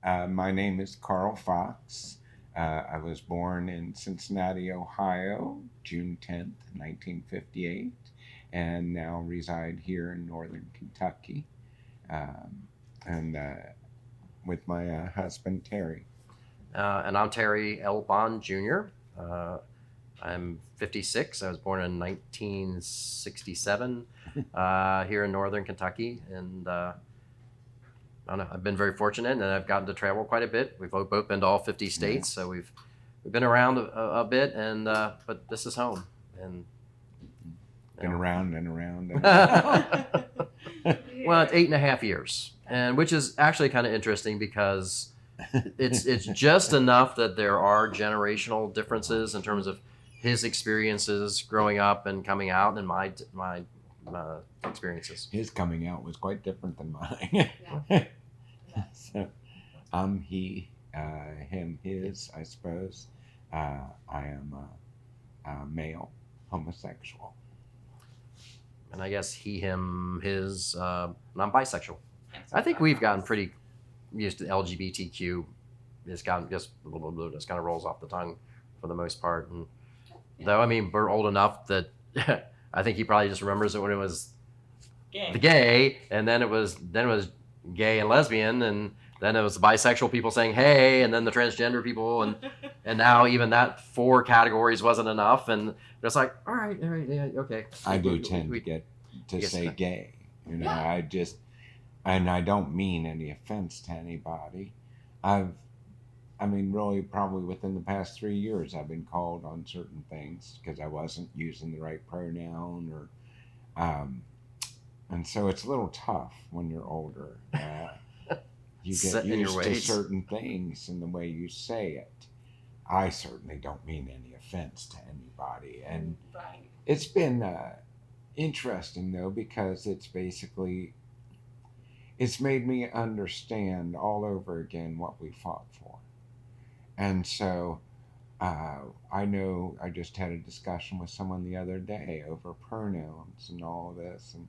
My name is Carl Fox. I was born in Cincinnati, Ohio, June 10th, 1958, and now reside here in northern Kentucky, and with my husband, Terry. And I'm Terry L. Bond Jr. I'm 56. I was born in 1967 here in northern Kentucky, and I don't know. I've been very fortunate, and I've gotten to travel quite a bit. We've both been to all 50 states, so we've been around a bit, and but this is home. And been around and around. And well, it's 8.5 years, and which is actually kind of interesting because it's just enough that there are generational differences in terms of his experiences growing up and coming out, and my experiences. His coming out was quite different than mine. Yeah. So, I'm he, him, his, I suppose. I am a male homosexual. And I guess he, him, his, and I'm bisexual. I think we've gotten pretty used to LGBTQ. It's gotten just just kind of rolls off the tongue for the most part. And though, I mean, we're old enough that I think he probably just remembers it when it was the gay, and then it was gay and lesbian, and then it was the bisexual people saying hey, and then the transgender people, and now even that 4 categories wasn't enough, and it's like, all right, yeah, okay. I do tend to get to say gay, I just, and I don't mean any offense to anybody. Really, probably within the past 3 years, I've been called on certain things because I wasn't using the right pronoun, or, and so it's a little tough when you're older. You get used to certain things and the way you say it. I certainly don't mean any offense to anybody, and it's been interesting though, because it's made me understand all over again what we fought for. And so I know I just had a discussion with someone the other day over pronouns and all of this, and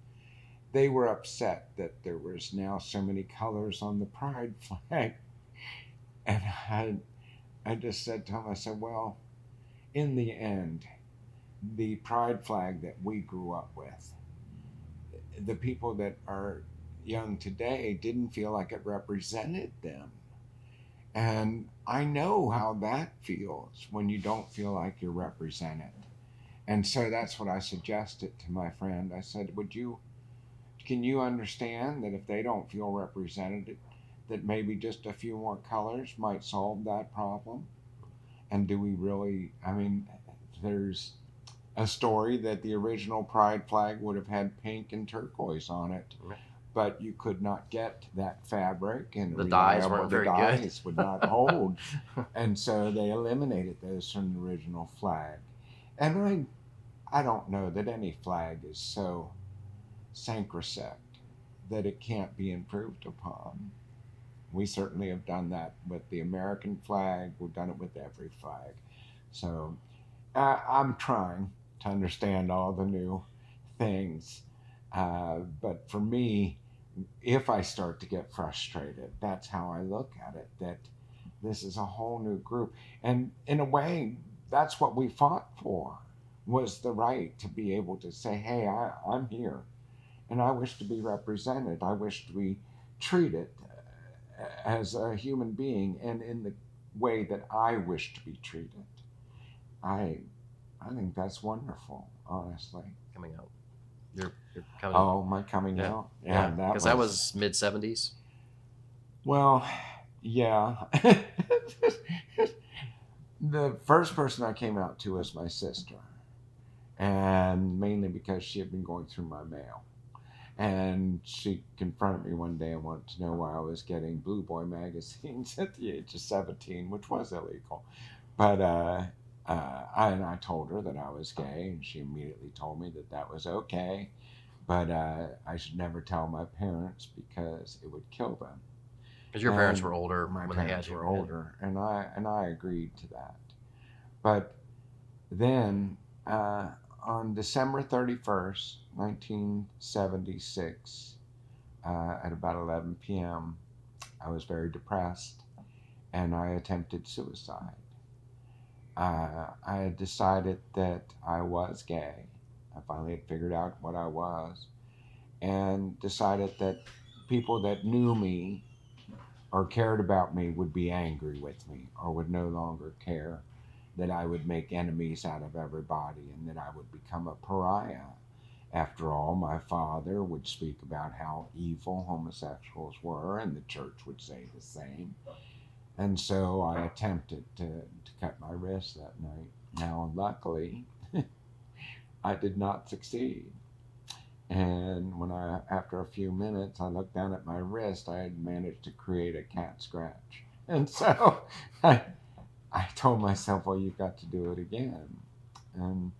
they were upset that there was now so many colors on the pride flag. And I just said to him, I said, well, in the end, the pride flag that we grew up with, the people that are young today didn't feel like it represented them. And I know how that feels when you don't feel like you're represented. And so that's what I suggested to my friend. I said, can you understand that if they don't feel represented, that maybe just a few more colors might solve that problem? And do we really, there's a story that the original pride flag would have had pink and turquoise on it, but you could not get that fabric, and the dyes weren't very good. The dyes would not hold. And so they eliminated those from the original flag. And I don't know that any flag is so sacrosanct that it can't be improved upon. We certainly have done that with the American flag. We've done it with every flag. So I'm trying to understand all the new things. But for me, if I start to get frustrated, that's how I look at it, that this is a whole new group. And in a way, that's what we fought for, was the right to be able to say, hey, I'm here, and I wish to be represented. I wish to be treated as a human being and in the way that I wish to be treated. I think that's wonderful, honestly. Coming out. You're coming out. My coming out? Yeah, because that was mid-70s. Well, yeah. The first person I came out to was my sister, and mainly because she had been going through my mail. And she confronted me one day and wanted to know why I was getting Blue Boy magazines at the age of 17, which was illegal. But I told her that I was gay, and she immediately told me that was okay, but I should never tell my parents because it would kill them. Because your parents were older. My parents were older, and I agreed to that. But then on December 31st, 1976, at about 11 p.m., I was very depressed. and I attempted suicide. I had decided that I was gay. I finally had figured out what I was, and decided that people that knew me or cared about me would be angry with me, or would no longer care, that I would make enemies out of everybody, and that I would become a pariah. After all, my father would speak about how evil homosexuals were, and the church would say the same. And so I attempted to cut my wrist that night. Now, luckily, I did not succeed. And after a few minutes, I looked down at my wrist, I had managed to create a cat scratch. And so I told myself, well, you've got to do it again. And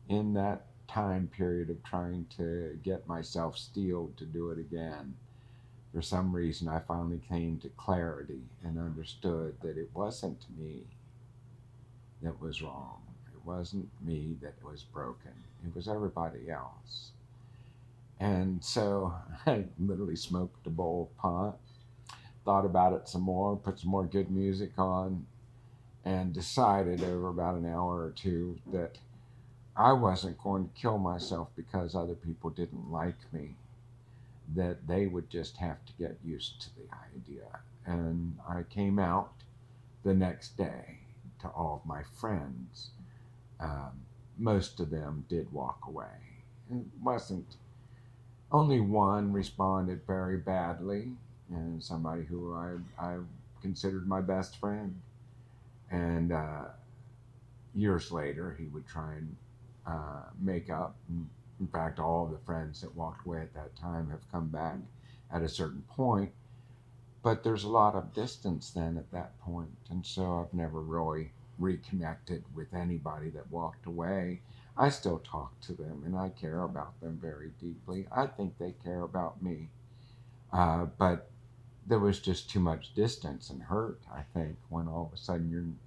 in that time period of trying to get myself steeled to do it again, for some reason, I finally came to clarity and understood that it wasn't me that was wrong. It wasn't me that was broken. It was everybody else. And so I literally smoked a bowl of pot, thought about it some more, put some more good music on, and decided over about an hour or two that I wasn't going to kill myself because other people didn't like me, that they would just have to get used to the idea. And I came out the next day to all of my friends. Most of them did walk away. It wasn't, only one responded very badly, and somebody who I considered my best friend. And years later, he would try and make up. In fact, all of the friends that walked away at that time have come back at a certain point. But there's a lot of distance then at that point. And so I've never really reconnected with anybody that walked away. I still talk to them and I care about them very deeply. I think they care about me. But there was just too much distance and hurt, I think, when all of a sudden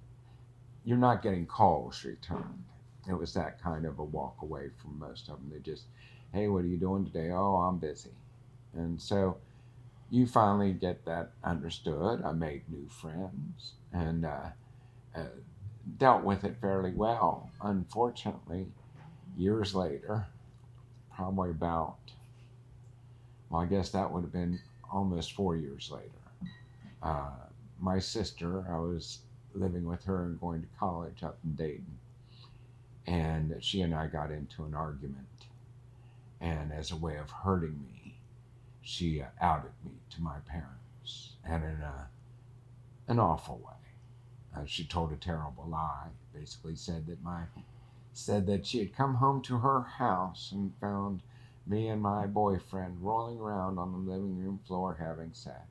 you're not getting calls returned. It was that kind of a walk away from most of them. They just, hey, what are you doing today? Oh, I'm busy. And so you finally get that understood. I made new friends and dealt with it fairly well. Unfortunately, years later, probably about, well, I guess that would have been almost 4 years later. My sister, I was living with her and going to college up in Dayton. And she and I got into an argument. And as a way of hurting me, she outed me to my parents, and in an awful way. She told a terrible lie. Basically said that she had come home to her house and found me and my boyfriend rolling around on the living room floor having sex.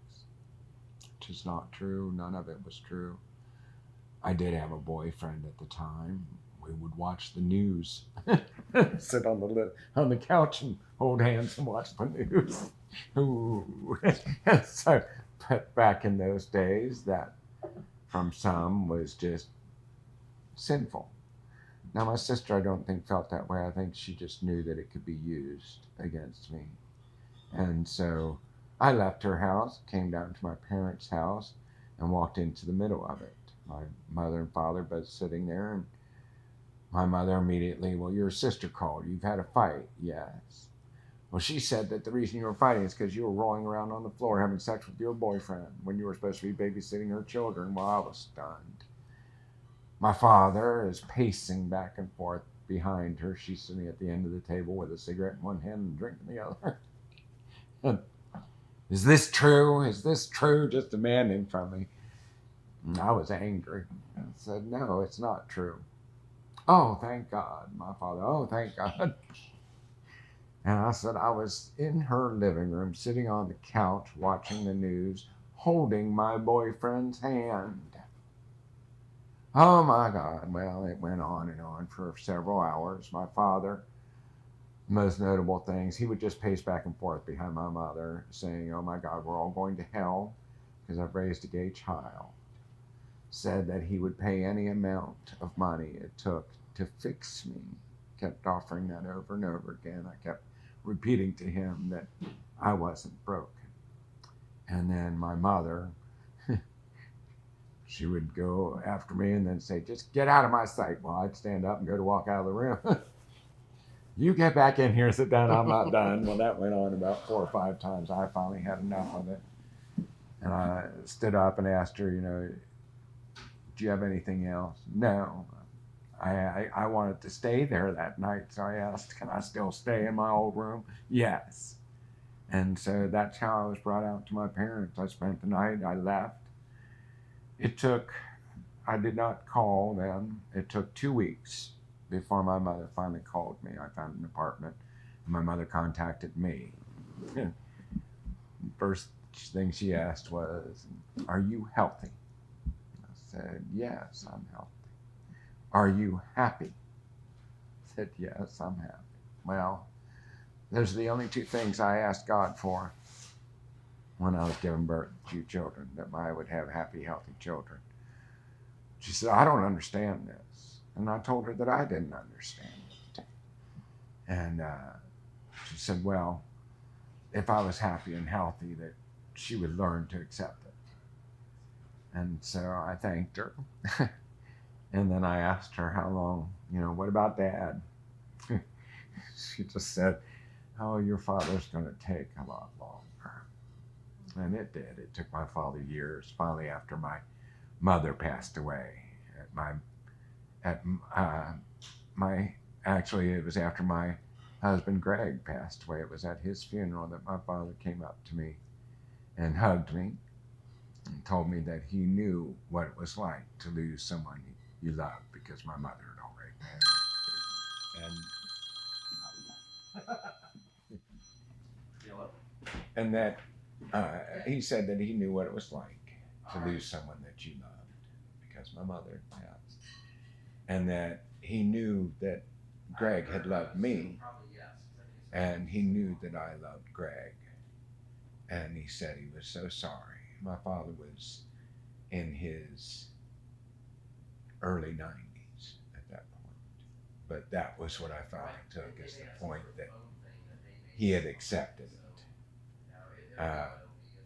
Which is not true. None of it was true. I did have a boyfriend at the time. We would watch the news, sit on the couch and hold hands and watch the news. Ooh. So, but back in those days, that from some was just sinful. Now, my sister, I don't think felt that way. I think she just knew that it could be used against me. And so I left her house, came down to my parents' house, and walked into the middle of it. My mother and father both sitting there, and my mother immediately, well, your sister called. You've had a fight. Yes. Well, she said that the reason you were fighting is because you were rolling around on the floor having sex with your boyfriend when you were supposed to be babysitting her children. Well, I was stunned. My father is pacing back and forth behind her. She's sitting at the end of the table with a cigarette in one hand and a drink in the other. And, is this true? Is this true? Just demanding from me. And I was angry. I said, no, it's not true. Oh, thank God, my father. Oh, thank God. And I said, I was in her living room, sitting on the couch, watching the news, holding my boyfriend's hand. Oh, my God. Well, it went on and on for several hours. My father, most notable things, he would just pace back and forth behind my mother, saying, oh, my God, we're all going to hell because I've raised a gay child. Said that he would pay any amount of money it took to fix me. Kept offering that over and over again. I kept repeating to him that I wasn't broken. And then my mother, she would go after me and then say, just get out of my sight. Well, I'd stand up and go to walk out of the room. You get back in here, sit down, I'm not done. Well, that went on about 4 or 5 times. I finally had enough of it. And I stood up and asked her, do you have anything else? No. I wanted to stay there that night, so I asked, can I still stay in my old room? Yes. And so that's how I was brought out to my parents. I spent the night, I left. I did not call them. It took 2 weeks before my mother finally called me. I found an apartment, and my mother contacted me. First thing she asked was, are you healthy? I said, yes, I'm healthy. Are you happy? I said, yes, I'm happy. Well, those are the only 2 things I asked God for when I was giving birth to 2 children, that I would have happy, healthy children. She said, I don't understand this. And I told her that I didn't understand it. And she said, well, if I was happy and healthy, that she would learn to accept it. And so I thanked her. And then I asked her how long, what about Dad? She just said, oh, your father's going to take a lot longer. And it did. It took my father years. Finally, after my mother passed away, actually, it was after my husband Greg passed away. It was at his funeral that my father came up to me and hugged me and told me that he knew what it was like to lose someone you loved, because my mother had already passed. And that he said that he knew what it was like to lose someone that you loved, because my mother had passed. And that he knew that Greg had loved me, and he knew that I loved Greg. And he said he was so sorry. My father was in his early 90s at that point. But that was what I finally took as the point that he had accepted it.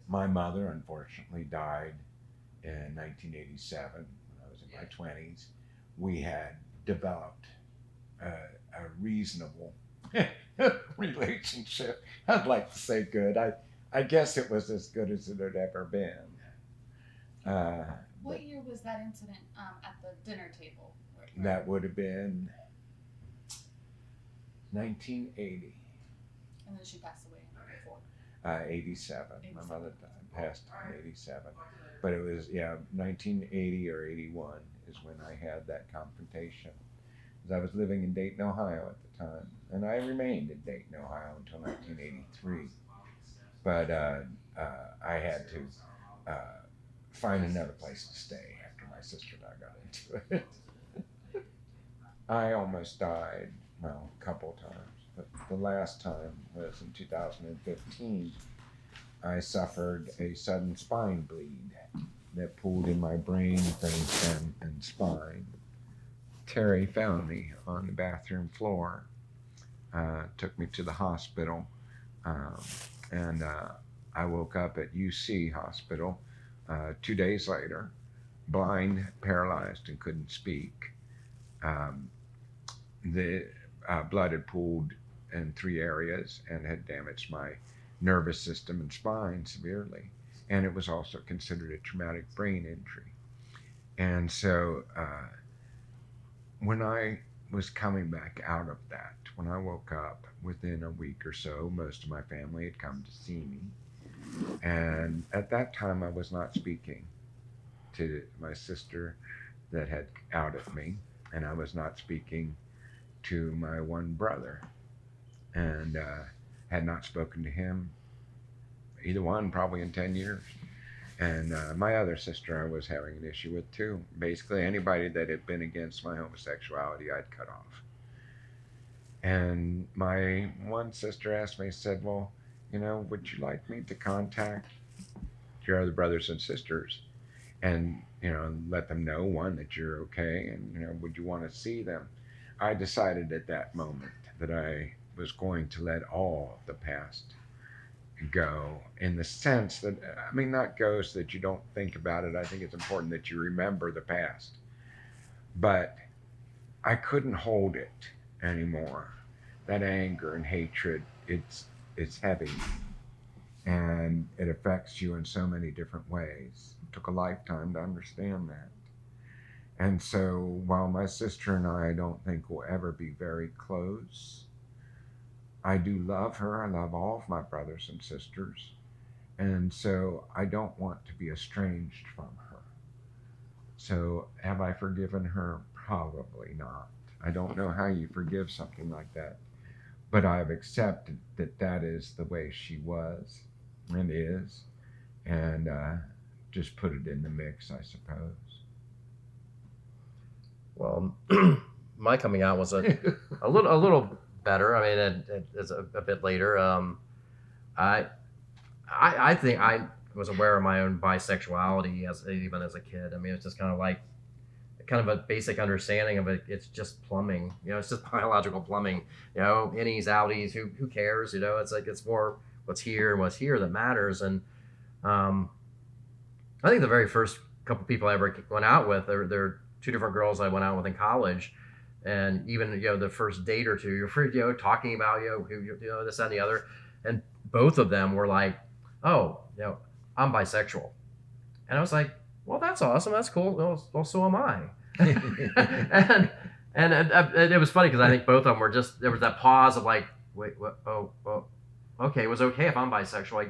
My mother, unfortunately, died in 1987 when I was in my 20s. We had developed a reasonable relationship. I'd like to say good. I guess it was as good as it had ever been. What year was that incident at the dinner table? That would have been 1980. And then she passed away in 87. My mother passed in 87. But it was, 1980 or 81 is when I had that confrontation. Because I was living in Dayton, Ohio at the time. And I remained in Dayton, Ohio until 1983. But I had to find another place to stay after my sister and I got into it. I almost died, a couple times, but the last time was in 2015. I suffered a sudden spine bleed that pulled in my brain, brainstem, and spine. Terry found me on the bathroom floor, took me to the hospital, and I woke up at UC Hospital 2 days later, blind, paralyzed, and couldn't speak. The blood had pooled in 3 areas and had damaged my nervous system and spine severely. And it was also considered a traumatic brain injury. And so when I was coming back out of that, when I woke up, within a week or so, most of my family had come to see me. And at that time, I was not speaking to my sister that had outed me, and I was not speaking to my one brother, and had not spoken to him, either one, probably in 10 years. And my other sister I was having an issue with too. Basically, anybody that had been against my homosexuality, I'd cut off. And my one sister asked me, said, well, would you like me to contact your other brothers and sisters and, let them know, one, that you're okay, and, would you want to see them? I decided at that moment that I was going to let all of the past go in the sense that, I mean, not go so that you don't think about it. I think it's important that you remember the past. But I couldn't hold it anymore. That anger and hatred, it's heavy, and it affects you in so many different ways. It took a lifetime to understand that. And so while my sister and I don't think we'll ever be very close, I do love her. I love all of my brothers and sisters. And so I don't want to be estranged from her. So have I forgiven her? Probably not. I don't know how you forgive something like that. But I've accepted that that is the way she was and is. And just put it in the mix, I suppose. Well, my coming out was a little better. I mean, it's a bit later. I think I was aware of my own bisexuality even as a kid. I mean, it's just kind of a basic understanding of it. It's just plumbing, it's just biological plumbing, innies, outies, who cares? It's like, it's more what's here and what's here that matters. And I think the very first couple people I ever went out with, they're two different girls I went out with in college. And even, the first date or two, you're talking about, this, that, and the other. And both of them were like, oh, I'm bisexual. And I was like, well, that's awesome. That's cool. Well, so am I. and it was funny because I think both of them were there was that pause of like, wait, what? Oh, well, okay. It was okay if I'm bisexual. I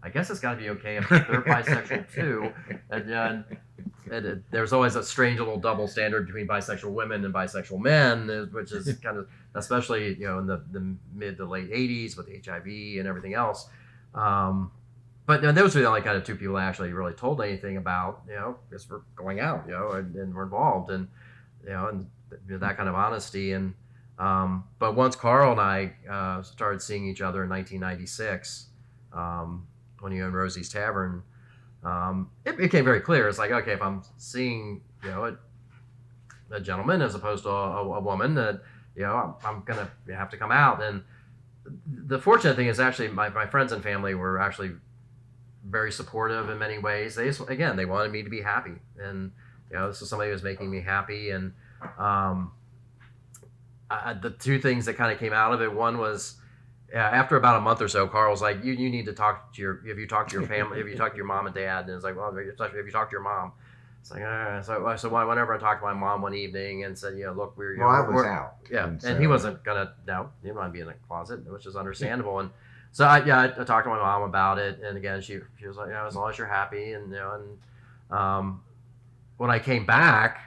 guess it's got to be okay if they're bisexual too. And there's always a strange little double standard between bisexual women and bisexual men, which is kind of, especially in the mid to late 80s with HIV and everything else. But those were the only kind of two people I actually really told anything about, because we're going out, and we're involved, and and that kind of honesty. And but once Carl and I started seeing each other in 1996, when he owned Rosie's Tavern, it became very clear. It's like, okay, if I'm seeing a gentleman as opposed to a woman, that I'm gonna have to come out. And the fortunate thing is actually my friends and family were actually very supportive in many ways. They wanted me to be happy, and this is somebody who was making me happy. And the two things that kind of came out of it, one was after about a month or so, Carl was like, you need to talk to have you talked to your family, have you talked to your mom and dad? And it's like, well, have you talked to your mom? It's like, so whenever I talked to my mom one evening and said, look, I was out. Yeah, and he wasn't gonna, he didn't want to be in a closet, which is understandable. And so I talked to my mom about it, and again, she was like, as long as you're happy, and when I came back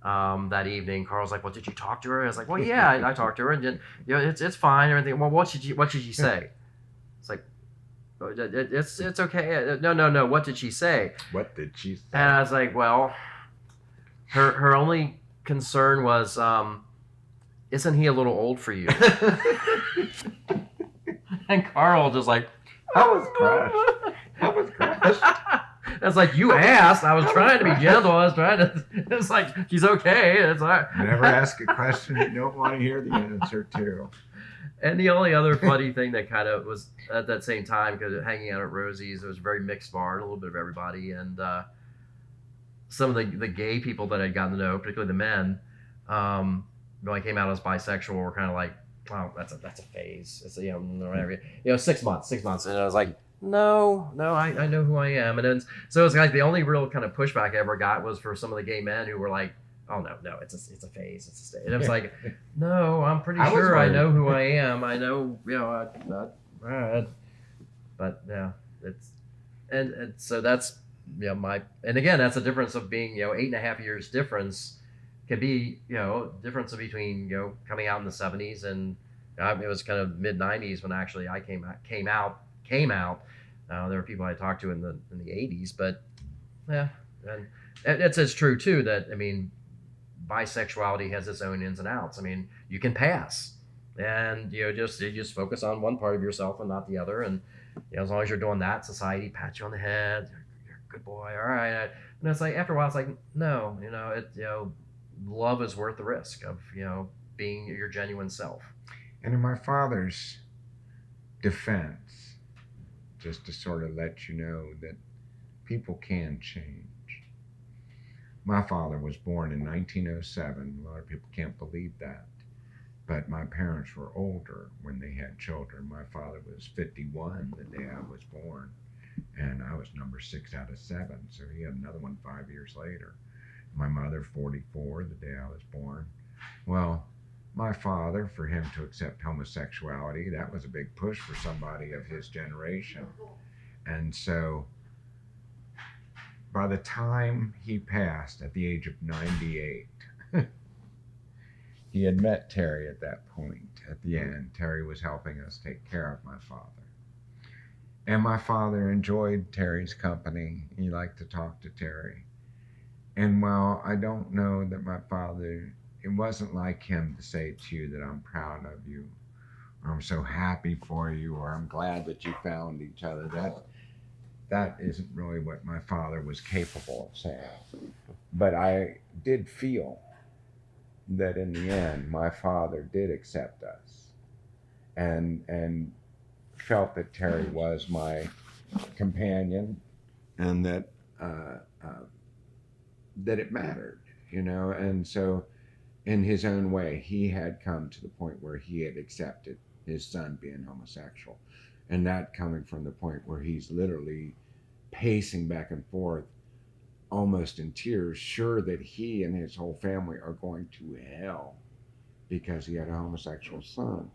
that evening, Carl's like, well, did you talk to her? I was like, well, yeah, I talked to her, and it's fine, everything. Well, what did she say? It's like, it's okay. No. What did she say? What did she say? And I was like, well, her only concern was, isn't he a little old for you? And Carl just like, I was crushed. It's like, you asked. I was trying to be gentle. I was trying to. It's like, she's okay. It's all right. Never ask a question you don't want to hear the answer to. And the only other funny thing that kind of was at that same time, because hanging out at Rosie's, it was a very mixed bar, a little bit of everybody, and some of the gay people that I'd gotten to know, particularly the men, when I came out as bisexual, were kind of like, oh, that's a phase. It's whatever. 6 months, and I was like, no, I know who I am. And then so it was like the only real kind of pushback I ever got was for some of the gay men who were like, oh no, it's a phase, it's a state. And it was like, no, I'm pretty sure I know who I am. I know, but yeah, it's and so that's and again, that's a difference of being 8.5 years difference can be difference between coming out in the 70s and it was kind of mid 90s when actually I came out. There were people I talked to in the 80s, but yeah, and it's true too that bisexuality has its own ins and outs. You can pass, and you just focus on one part of yourself and not the other, and as long as you're doing that, society pats you on the head. You're a good boy, all right. And it's like after a while, it's like no, love is worth the risk of being your genuine self. And in my father's defense, just to sort of let you know that people can change. My father was born in 1907. A lot of people can't believe that. But my parents were older when they had children. My father was 51 the day I was born, and I was number 6 out of 7. So he had another one 5 years later. My mother, 44, the day I was born. Well, my father, for him to accept homosexuality, that was a big push for somebody of his generation. And so by the time he passed at the age of 98, he had met Terry at that point. At the end, Terry was helping us take care of my father. And my father enjoyed Terry's company. He liked to talk to Terry. And while I don't know that my father, it wasn't like him to say to you that I'm proud of you, or I'm so happy for you, or I'm glad that you found each other. That isn't really what my father was capable of saying. But I did feel that in the end, my father did accept us and felt that Terry was my companion, and that that it mattered, you know. And so in his own way, he had come to the point where he had accepted his son being homosexual, and that coming from the point where he's literally pacing back and forth almost in tears, sure that he and his whole family are going to hell because he had a homosexual son.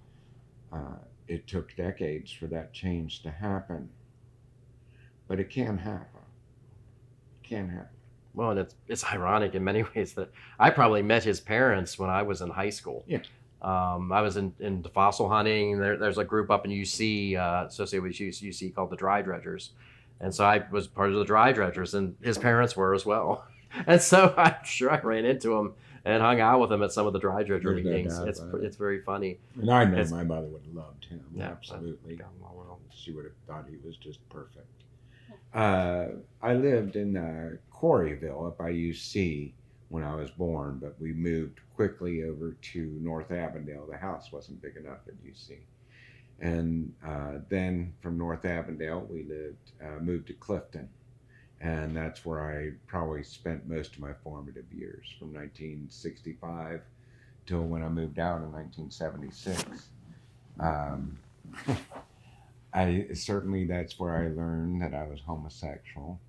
It took decades for that change to happen, but it can happen. It can happen. Well, and it's ironic in many ways that I probably met his parents when I was in high school. Yeah. I was into fossil hunting. There's a group up in UC associated with UC called the Dry Dredgers. And so I was part of the Dry Dredgers, and his parents were as well. And so I'm sure I ran into him and hung out with him at some of the Dry Dredger There's no meetings. doubt It's about it. it's very funny. And I know It's- my mother would have loved him. Yeah, Absolutely. got along well. She would have thought he was just perfect. I lived in Quarryville up by UC when I was born, but we moved quickly over to North Avondale. The house wasn't big enough at UC. And then from North Avondale, we moved to Clifton. And that's where I probably spent most of my formative years, from 1965 till when I moved out in 1976. I certainly, that's where I learned that I was homosexual.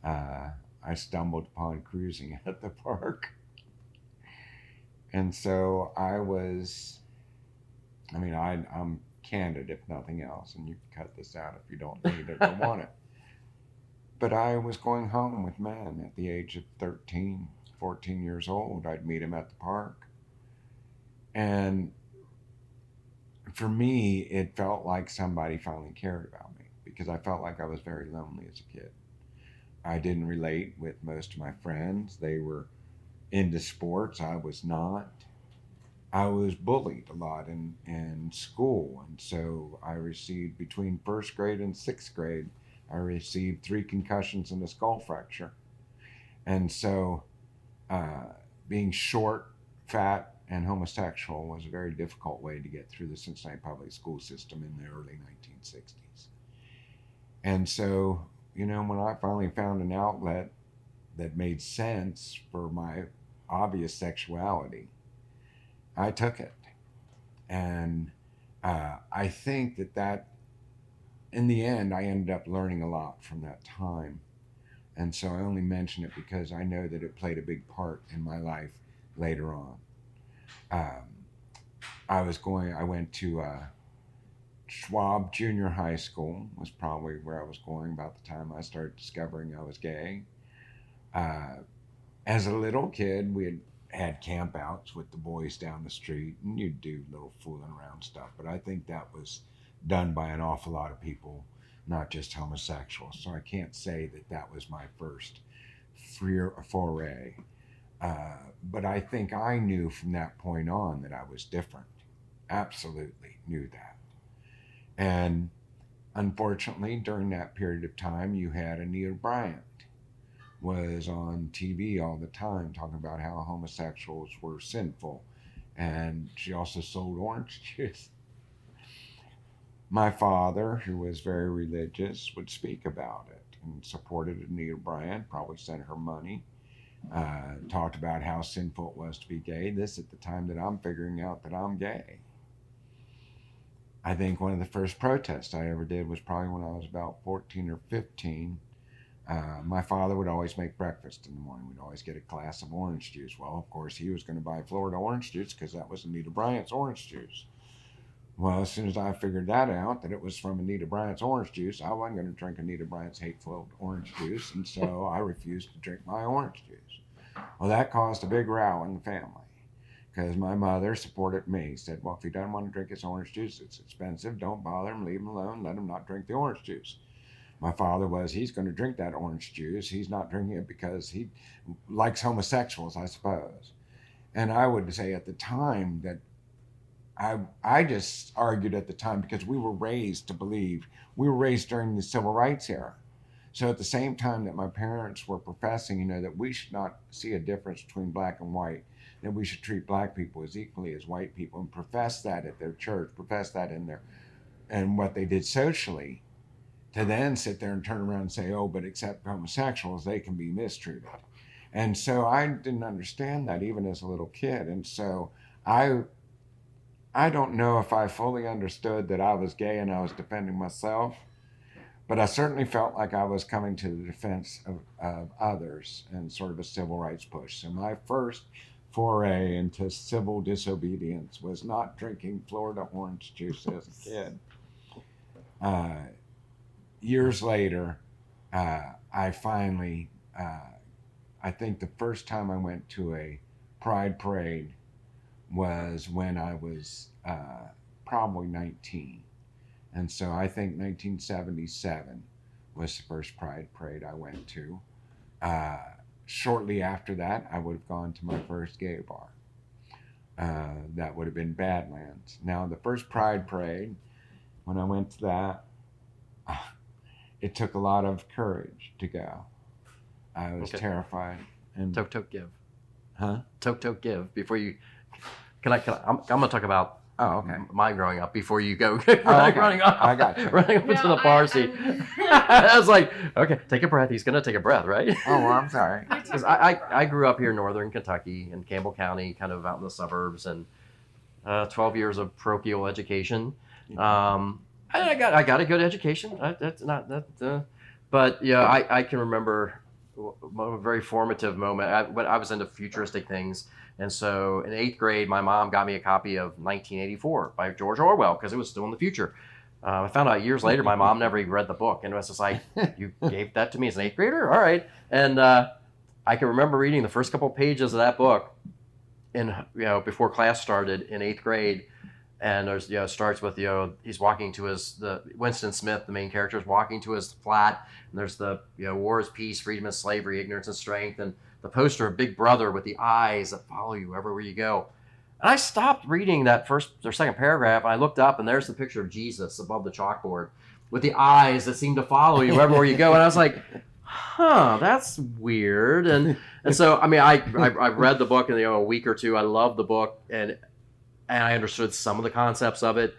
I stumbled upon cruising at the park. And so I'm candid if nothing else, and you can cut this out if you don't need it or want it. But I was going home with men at the age of 13, 14 years old. I'd meet them at the park. And for me, it felt like somebody finally cared about me, because I felt like I was very lonely as a kid. I didn't relate with most of my friends. They were into sports. I was not. I was bullied a lot in school. And so I received, between first grade and sixth grade, I received 3 concussions and a skull fracture. And so being short, fat, and homosexual was a very difficult way to get through the Cincinnati public school system in the early 1960s. And so, you know, when I finally found an outlet that made sense for my obvious sexuality, I took it. And I think that in the end, I ended up learning a lot from that time. And so I only mention it because I know that it played a big part in my life later on. I went to Schwab Junior High School, was probably where I was going about the time I started discovering I was gay. As a little kid, we had campouts with the boys down the street, and you'd do little fooling around stuff. But I think that was done by an awful lot of people, not just homosexuals. So I can't say that was my first foray. But I think I knew from that point on that I was different. Absolutely knew that. And unfortunately, during that period of time, you had Anita Bryant was on TV all the time talking about how homosexuals were sinful. And she also sold orange juice. my father, who was very religious, would speak about it and supported Anita Bryant, probably sent her money, talked about how sinful it was to be gay. This at the time that I'm figuring out that I'm gay. I think one of the first protests I ever did was probably when I was about 14 or 15. My father would always make breakfast in the morning. We'd always get a glass of orange juice. Well, of course, he was going to buy Florida orange juice because that was Anita Bryant's orange juice. Well, as soon as I figured that out, that it was from Anita Bryant's orange juice, I wasn't going to drink Anita Bryant's hate-filled orange juice, and so I refused to drink my orange juice. Well, that caused a big row in the family because my mother supported me, said, well, if he doesn't want to drink his orange juice, it's expensive, don't bother him, leave him alone, let him not drink the orange juice. My father he's going to drink that orange juice. He's not drinking it because he likes homosexuals, I suppose. And I would say at the time that I just argued at the time because we were raised during the civil rights era. So at the same time that my parents were professing, that we should not see a difference between black and white, that we should treat black people as equally as white people, and profess that at their church, profess that and what they did socially, to then sit there and turn around and say, oh, but except homosexuals, they can be mistreated. And so I didn't understand that even as a little kid. And so I don't know if I fully understood that I was gay and I was defending myself, but I certainly felt like I was coming to the defense of others and sort of a civil rights push. So my first foray into civil disobedience was not drinking Florida orange juice as a kid. Years later, I finally, I think the first time I went to a pride parade was when I was probably 19. And so I think 1977 was the first pride parade I went to. Shortly after that, I would have gone to my first gay bar. That would have been Badlands. Now, the first pride parade, when I went to that, it took a lot of courage to go. I was terrified. And Toke give. Huh? Toke give. Before you, I'm going to talk about my growing up before you go. Running up. I got you. Running up into the bar seat. I was like, okay, take a breath. He's going to take a breath, right? Oh, well, I'm sorry. Because I grew up here in northern Kentucky in Campbell County, kind of out in the suburbs, and 12 years of parochial education. I got a good education. But yeah, I can remember a very formative moment when I was into futuristic things. And so in 8th grade, my mom got me a copy of 1984 by George Orwell because it was still in the future. I found out years later my mom never even read the book, and it was just like, you gave that to me as an 8th grader? All right. And I can remember reading the first couple pages of that book before class started in 8th grade. And there's, starts with, he's walking to Winston Smith, the main character, is walking to his flat. And there's the, war is peace, freedom is slavery, ignorance is strength. And the poster of Big Brother with the eyes that follow you everywhere you go. And I stopped reading that first or second paragraph. And I looked up, and there's the picture of Jesus above the chalkboard with the eyes that seem to follow you everywhere you go. And I was like, that's weird. And so, I mean, I read the book in a week or two. I loved the book. And I understood some of the concepts of it,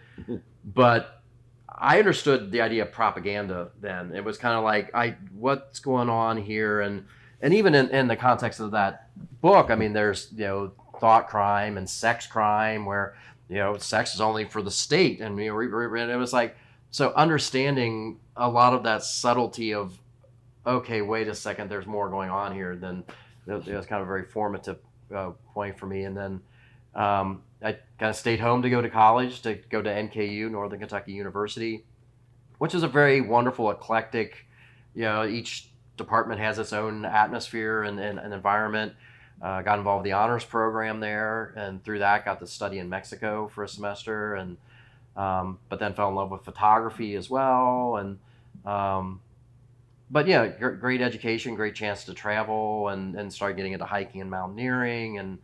but I understood the idea of propaganda then. It was kind of like, what's going on here? And even in the context of that book, I mean, there's, thought crime and sex crime where, sex is only for the state. And, it was like, so understanding a lot of that subtlety of, okay, wait a second, there's more going on here than, it was kind of a very formative point for me. And then, I kind of stayed home to go to college, to go to NKU, Northern Kentucky University, which is a very wonderful, eclectic, each department has its own atmosphere and environment. Got involved with the honors program there, and through that got to study in Mexico for a semester, and but then fell in love with photography as well. And but yeah, great education, great chance to travel, and start getting into hiking and mountaineering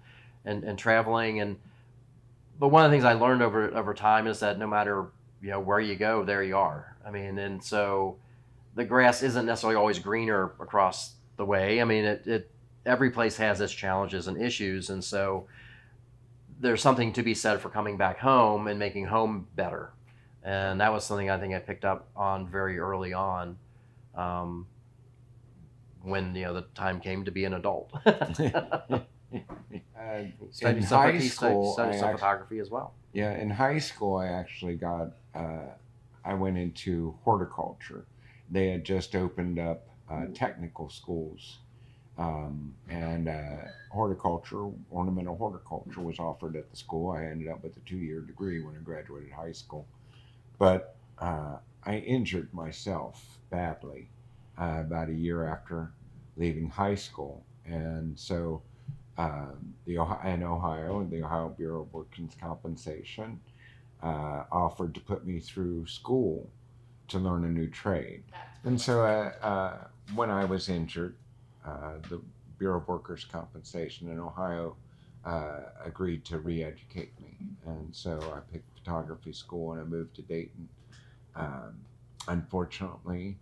and traveling. But one of the things I learned over time is that no matter where you go, there you are. I mean, and so the grass isn't necessarily always greener across the way. I mean, every place has its challenges and issues, and so there's something to be said for coming back home and making home better. And that was something I think I picked up on very early on, when the time came to be an adult. In high He school, studied some photography as well. yeah, in high school, I actually got, I went into horticulture. They had just opened up technical schools, and horticulture, ornamental horticulture, was offered at the school. I ended up with a 2-year degree when I graduated high school. But I injured myself badly about a year after leaving high school. And so the Ohio Bureau of Workers' Compensation offered to put me through school to learn a new trade. And so when I was injured, the Bureau of Workers' Compensation in Ohio agreed to re-educate me. And so I picked photography school and I moved to Dayton. Unfortunately,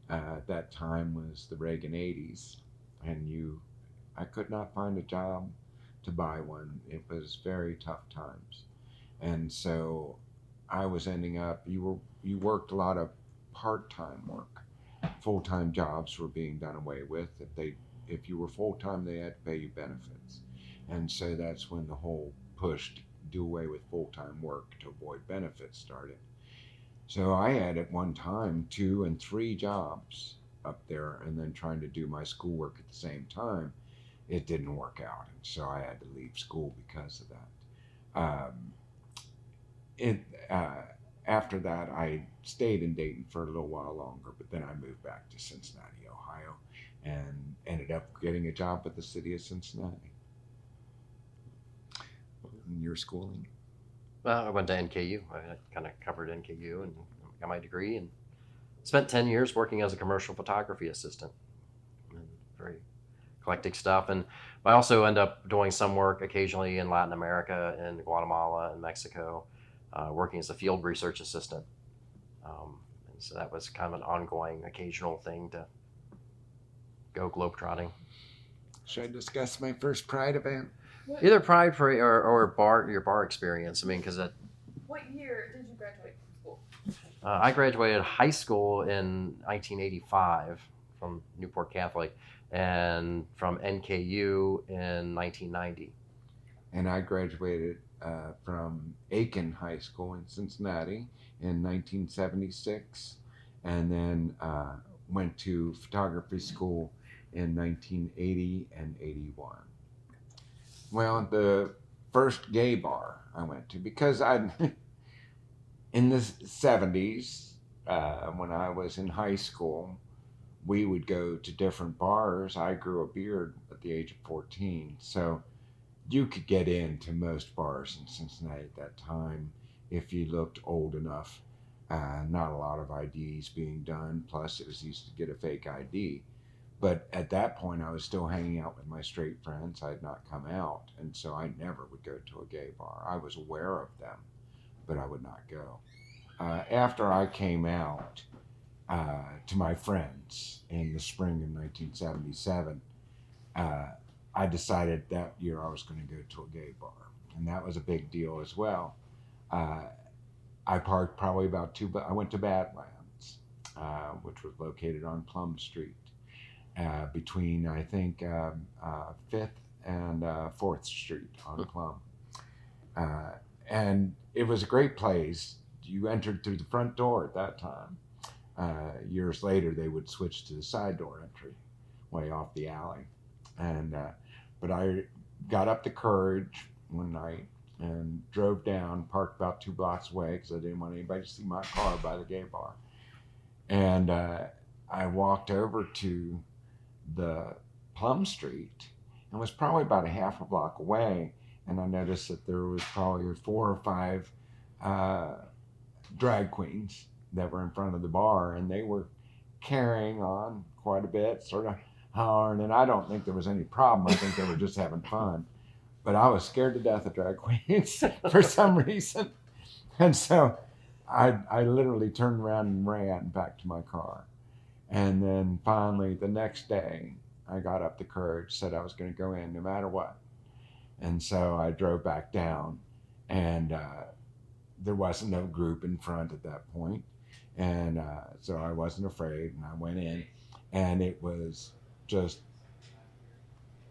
that time was the Reagan 80s, and I could not find a job to buy one. It was very tough times. And so I was ending up, you worked a lot of part-time work. Full-time jobs were being done away with. If you were full-time, they had to pay you benefits. And so that's when the whole push to do away with full-time work to avoid benefits started. So I had at one time 2 and 3 jobs up there, and then trying to do my schoolwork at the same time. It didn't work out, and so I had to leave school because of that. After that, I stayed in Dayton for a little while longer, but then I moved back to Cincinnati, Ohio, and ended up getting a job with the city of Cincinnati. And your schooling? Well, I went to NKU. I kind of covered NKU and got my degree, and spent 10 years working as a commercial photography assistant. And very eclectic stuff. And I also end up doing some work occasionally in Latin America, in Guatemala and Mexico, working as a field research assistant. And so that was kind of an ongoing, occasional thing to go globetrotting. Should I discuss my first Pride event? Either Pride Parade or your bar experience. I mean, because What year did you graduate from school? I graduated high school in 1985 from Newport Catholic, and from NKU in 1990. And I graduated from Aiken High School in Cincinnati in 1976, and then went to photography school in 1980 and 81. Well, the first gay bar I went to, because in the 70s, when I was in high school, we would go to different bars. I grew a beard at the age of 14, so you could get into most bars in Cincinnati at that time if you looked old enough. Not a lot of IDs being done, plus it was easy to get a fake ID. But at that point, I was still hanging out with my straight friends. I had not come out, and so I never would go to a gay bar. I was aware of them, but I would not go. After I came out to my friends in the spring of 1977, I decided that year I was going to go to a gay bar, and that was a big deal as well. I parked probably about I went to Badlands, which was located on Plum Street, between, I think, 5th and 4th Street on Plum. And it was a great place. You entered through the front door at that time. Years later, they would switch to the side door entry, way off the alley. And but I got up the courage one night and drove down, parked about 2 blocks away because I didn't want anybody to see my car by the gay bar. And I walked over to the Plum Street and was probably about a half a block away, and I noticed that there was probably 4 or 5 drag queens that were in front of the bar, and they were carrying on quite a bit, sort of hollering, and I don't think there was any problem. I think they were just having fun. But I was scared to death of drag queens for some reason. And so I literally turned around and ran back to my car. And then finally, the next day, I got up the courage, said I was going to go in no matter what. And so I drove back down, and there wasn't no group in front at that point, and so I wasn't afraid, and I went in, and it was just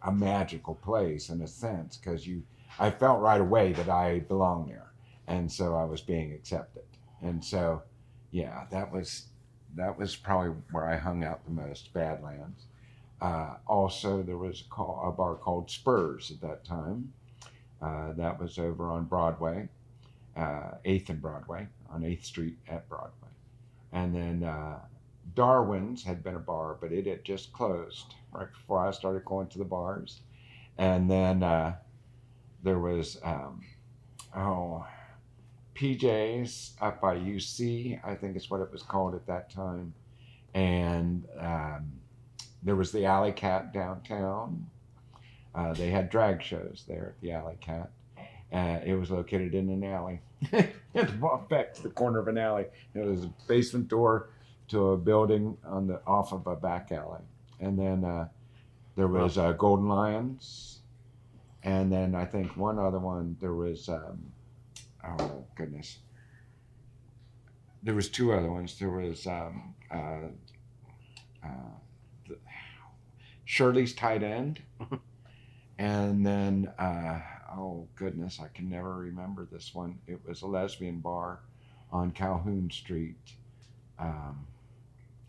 a magical place in a sense because I felt right away that I belonged there, and so I was being accepted, and so yeah, that was probably where I hung out the most, Badlands. Also, there was a bar called Spurs at that time. That was over on Broadway, 8th and Broadway, on 8th Street at Broadway. And then Darwin's had been a bar, but it had just closed right before I started going to the bars. And then there was, PJ's up by UC, I think is what it was called at that time. And there was the Alley Cat downtown. They had drag shows there at the Alley Cat. It was located in an alley. You had to walk back to the corner of an alley. It was a basement door to a building off of a back alley. And then there was Golden Lions. And then I think one other one, there was, oh goodness. There was two other ones. There was Shirley's Tight End. And then, oh goodness, I can never remember this one. It was a lesbian bar on Calhoun Street.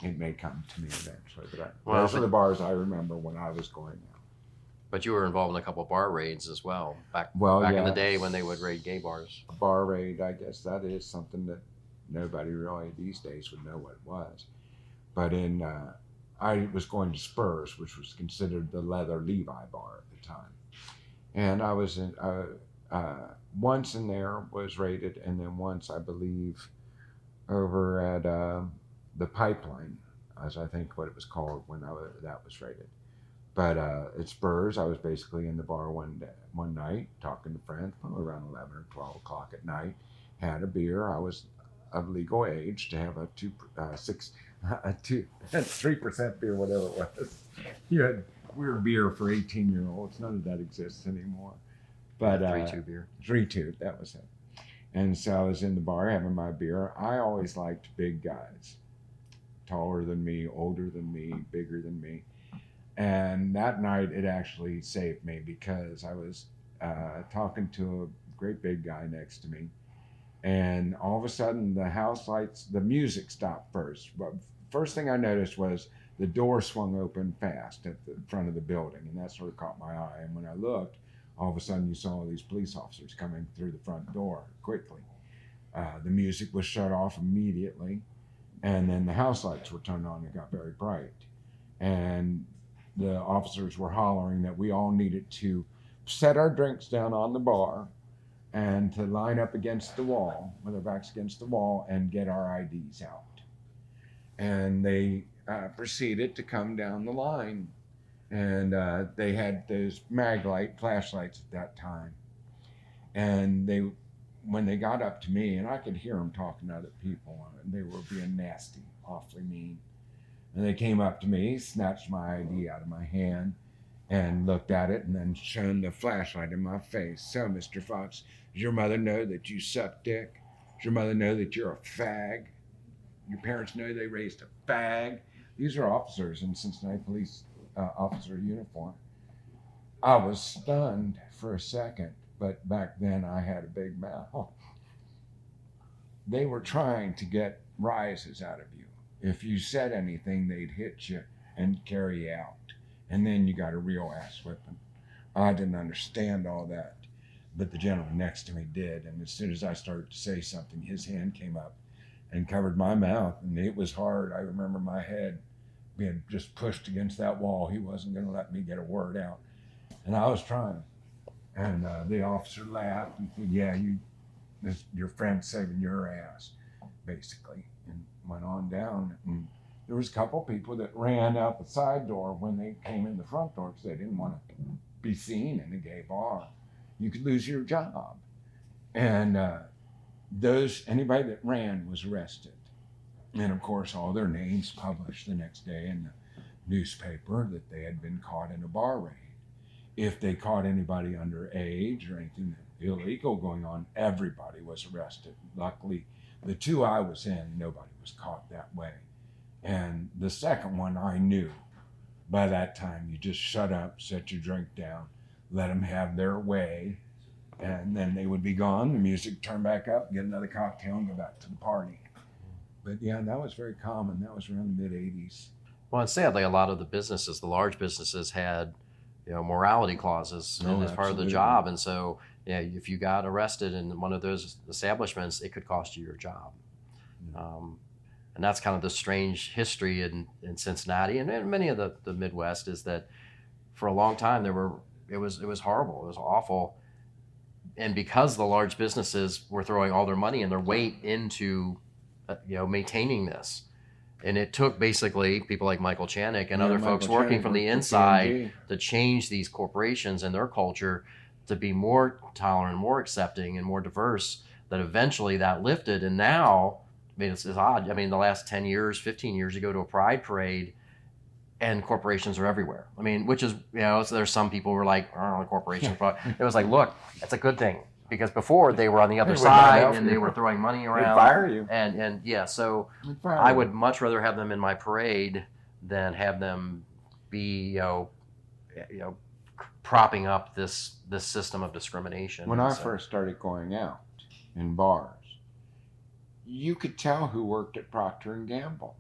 It may come to me eventually, but those are the bars I remember when I was going out. But you were involved in a couple of bar raids as well, back in the day when they would raid gay bars. A bar raid, I guess that is something that nobody really these days would know what it was. But I was going to Spurs, which was considered the Leather Levi bar at the time. And I was in, once in there was raided, and then once, I believe, over at the Pipeline, as I think what it was called when that was raided. But at Spurs, I was basically in the bar one night, talking to friends, around 11 or 12 o'clock at night, had a beer. I was of legal age to have a 3% beer, whatever it was. You had weird beer for 18-year-olds. None of that exists anymore. But 3-2 beer. 3-2, that was it. And so I was in the bar having my beer. I always liked big guys, taller than me, older than me, bigger than me. And that night it actually saved me because I was talking to a great big guy next to me. And all of a sudden the house lights, the music stopped first. But first thing I noticed was the door swung open fast at the front of the building, and that sort of caught my eye. And when I looked, all of a sudden you saw all these police officers coming through the front door quickly. The music was shut off immediately, and then the house lights were turned on and got very bright. And the officers were hollering that we all needed to set our drinks down on the bar and to line up against the wall, with our backs against the wall, and get our IDs out. And they proceeded to come down the line. And they had those flashlights at that time. And when they got up to me, and I could hear them talking to other people, and they were being nasty, awfully mean. And they came up to me, snatched my ID out of my hand, and looked at it, and then shone the flashlight in my face. So, Mr. Fox, does your mother know that you suck dick? Does your mother know that you're a fag? Your parents know they raised a fag? These are officers in Cincinnati police officer uniform. I was stunned for a second, but back then I had a big mouth. They were trying to get rises out of you. If you said anything, they'd hit you and carry you out. And then you got a real ass whipping. I didn't understand all that, but the gentleman next to me did. And as soon as I started to say something, his hand came up and covered my mouth. And it was hard. I remember my head being just pushed against that wall. He wasn't going to let me get a word out. And I was trying. And the officer laughed and said, yeah, your friend's saving your ass, basically. And went on down. And there was a couple people that ran out the side door when they came in the front door because they didn't want to be seen in a gay bar. You could lose your job. And anybody that ran was arrested. And of course, all their names published the next day in the newspaper that they had been caught in a bar raid. If they caught anybody underage or anything illegal going on, everybody was arrested. Luckily, the two I was in, nobody was caught that way. And the second one I knew. By that time, you just shut up, set your drink down, let them have their way, and then they would be gone. The music turned back up, get another cocktail, and go back to the party. But yeah, that was very common. That was around the mid '80s. Well, and sadly, a lot of the businesses, the large businesses, had morality clauses as part of the absolutely. job, and so if you got arrested in one of those establishments, it could cost you your job. And that's kind of the strange history in Cincinnati and in many of the Midwest, is that for a long time it was horrible, it was awful, and because the large businesses were throwing all their money and their weight into maintaining this, and it took basically people like Michael Chanik and other folks working from the inside to change these corporations and their culture to be more tolerant, more accepting, and more diverse, that eventually that lifted. And now, I mean, it's odd. I mean, the last 10 years, 15 years, you go to a pride parade and corporations are everywhere. I mean, which is, so there's some people who are like, oh, corporations. But it was like, look, that's a good thing. Because before they were on the other side and they were throwing money around. They'd fire you. And yeah, so I would much rather have them in my parade than have them be, propping up this system of discrimination. When I first started going out in bars, you could tell who worked at Procter & Gamble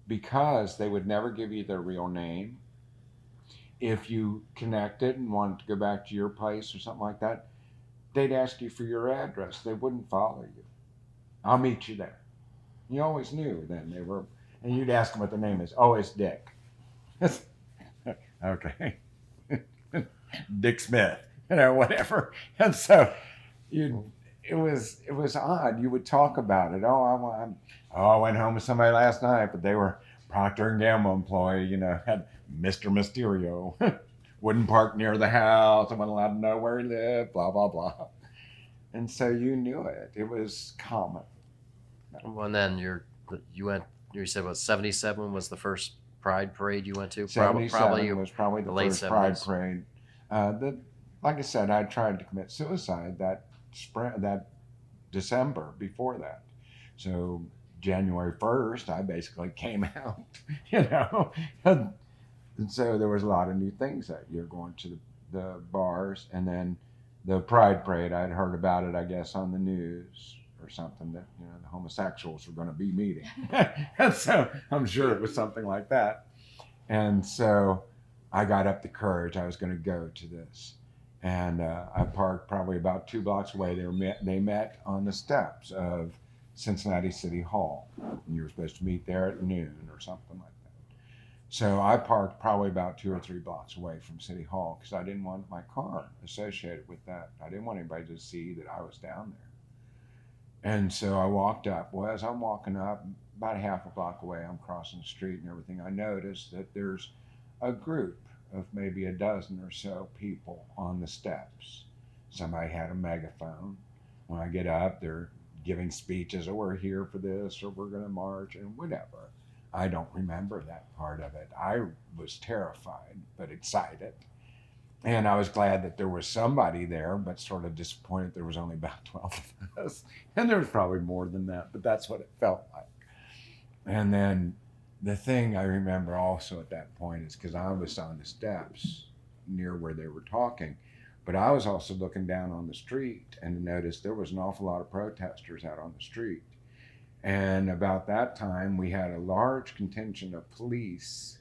because they would never give you their real name. If you connected and wanted to go back to your place or something like that, they'd ask you for your address. They wouldn't follow you. I'll meet you there. You always knew then they were, and you'd ask them what their name is. Oh, it's Dick. Okay. Dick Smith, whatever. And so it was odd. You would talk about it. I went home with somebody last night, but they were Procter & Gamble employee, had Mr. Mysterio. Wouldn't park near the house. I wasn't allowed to know where he lived, blah, blah, blah. And so you knew it. It was common. Well, and then you said what, 77 was the first Pride Parade you went to? 77 was probably the late first 70s. Pride Parade. Like I said, I tried to commit suicide that December before that. So January 1st, I basically came out, And so there was a lot of new things that year, going to the bars. And then the Pride Parade, I'd heard about it, I guess, on the news or something, that the homosexuals were going to be meeting. And so I'm sure it was something like that. And so I got up the courage. I was going to go to this. And I parked probably about 2 blocks away. They met on the steps of Cincinnati City Hall. And you were supposed to meet there at noon or something like that. So I parked probably about 2 or 3 blocks away from City Hall because I didn't want my car associated with that. I didn't want anybody to see that I was down there. And so I walked up. Well, as I'm walking up, about a half a block away, I'm crossing the street and everything, I noticed that there's a group of maybe a dozen or so people on the steps. Somebody had a megaphone. When I get up, they're giving speeches, we're here for this, or we're going to march, and whatever. I don't remember that part of it. I was terrified, but excited. And I was glad that there was somebody there, but sort of disappointed there was only about 12 of us. And there was probably more than that, but that's what it felt like. And then the thing I remember also at that point is because I was on the steps near where they were talking, but I was also looking down on the street and noticed there was an awful lot of protesters out on the street. And about that time, we had a large contingent of police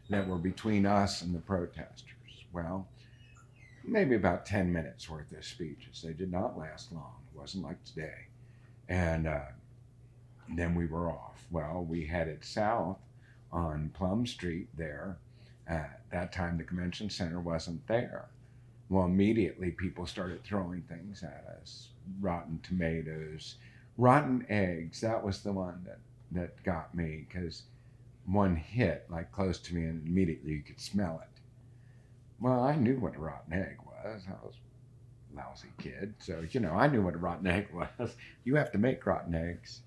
that were between us and the protesters. Well, maybe about 10 minutes worth of speeches. They did not last long. It wasn't like today. And then we were off. Well, we headed south on Plum Street there. At that time, the convention center wasn't there. Well, immediately people started throwing things at us. Rotten tomatoes, rotten eggs. That was the one that got me, because one hit like close to me and immediately you could smell it. Well, I knew what a rotten egg was. I was a lousy kid. So, I knew what a rotten egg was. You have to make rotten eggs.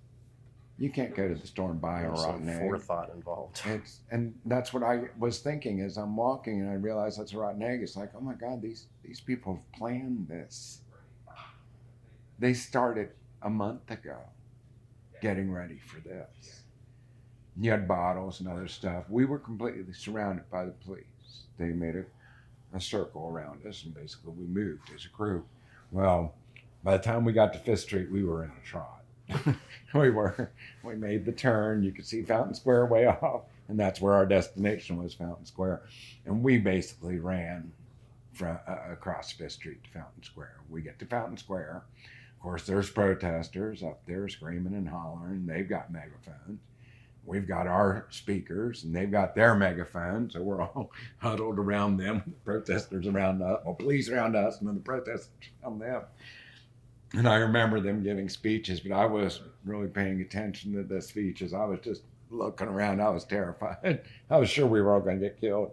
You can't go to the store and buy a rotten egg. Forethought involved. And that's what I was thinking as I'm walking and I realized that's a rotten egg. It's like, oh my God, these people have planned this. They started a month ago getting ready for this. You had bottles and other stuff. We were completely surrounded by the police. They made a circle around us, and basically we moved as a group. Well, by the time we got to Fifth Street, we were in a trot. We made the turn. You could see Fountain Square way off, and that's where our destination was, Fountain Square. And we basically ran from across Fifth Street to Fountain Square. We get to Fountain Square. Of course, there's protesters up there screaming and hollering. They've got megaphones. We've got our speakers, and they've got their megaphones. So we're all huddled around them, the protesters around us, or police around us, and then the protesters around them. And I remember them giving speeches, but I wasn't really paying attention to the speeches. I was just looking around. I was terrified. I was sure we were all going to get killed.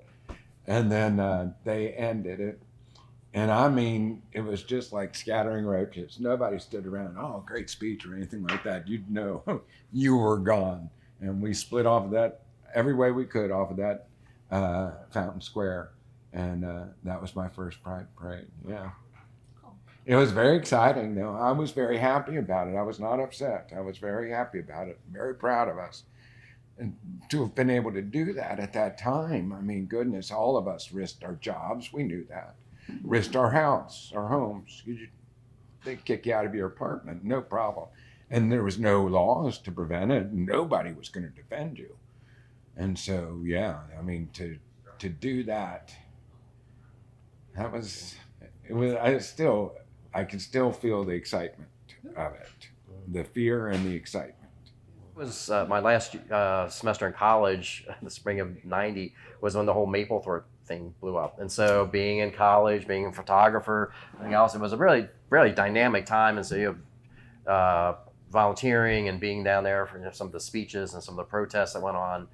And then they ended it. And I mean, it was just like scattering roaches. Nobody stood around, oh, great speech or anything like that. You'd know you were gone. And we split off of that every way we could off of that Fountain Square. And that was my first Pride Parade. Yeah. Cool. It was very exciting, though. I was very happy about it. I was not upset. I was very happy about it. Very proud of us. And to have been able to do that at that time, I mean, goodness, all of us risked our jobs. We knew that. Risked our house, our homes. They'd kick you out of your apartment, no problem. And there was no laws to prevent it. Nobody was going to defend you. And so, yeah, I mean, to do that, that was, it was, I can still feel the excitement of it, the fear and the excitement. It was my last semester in college, the spring of '90, was when the whole Mapplethorpe thing blew up. And so being in college, being a photographer, everything else, it was a really, really dynamic time. And so you have volunteering and being down there for some of the speeches and some of the protests that went on,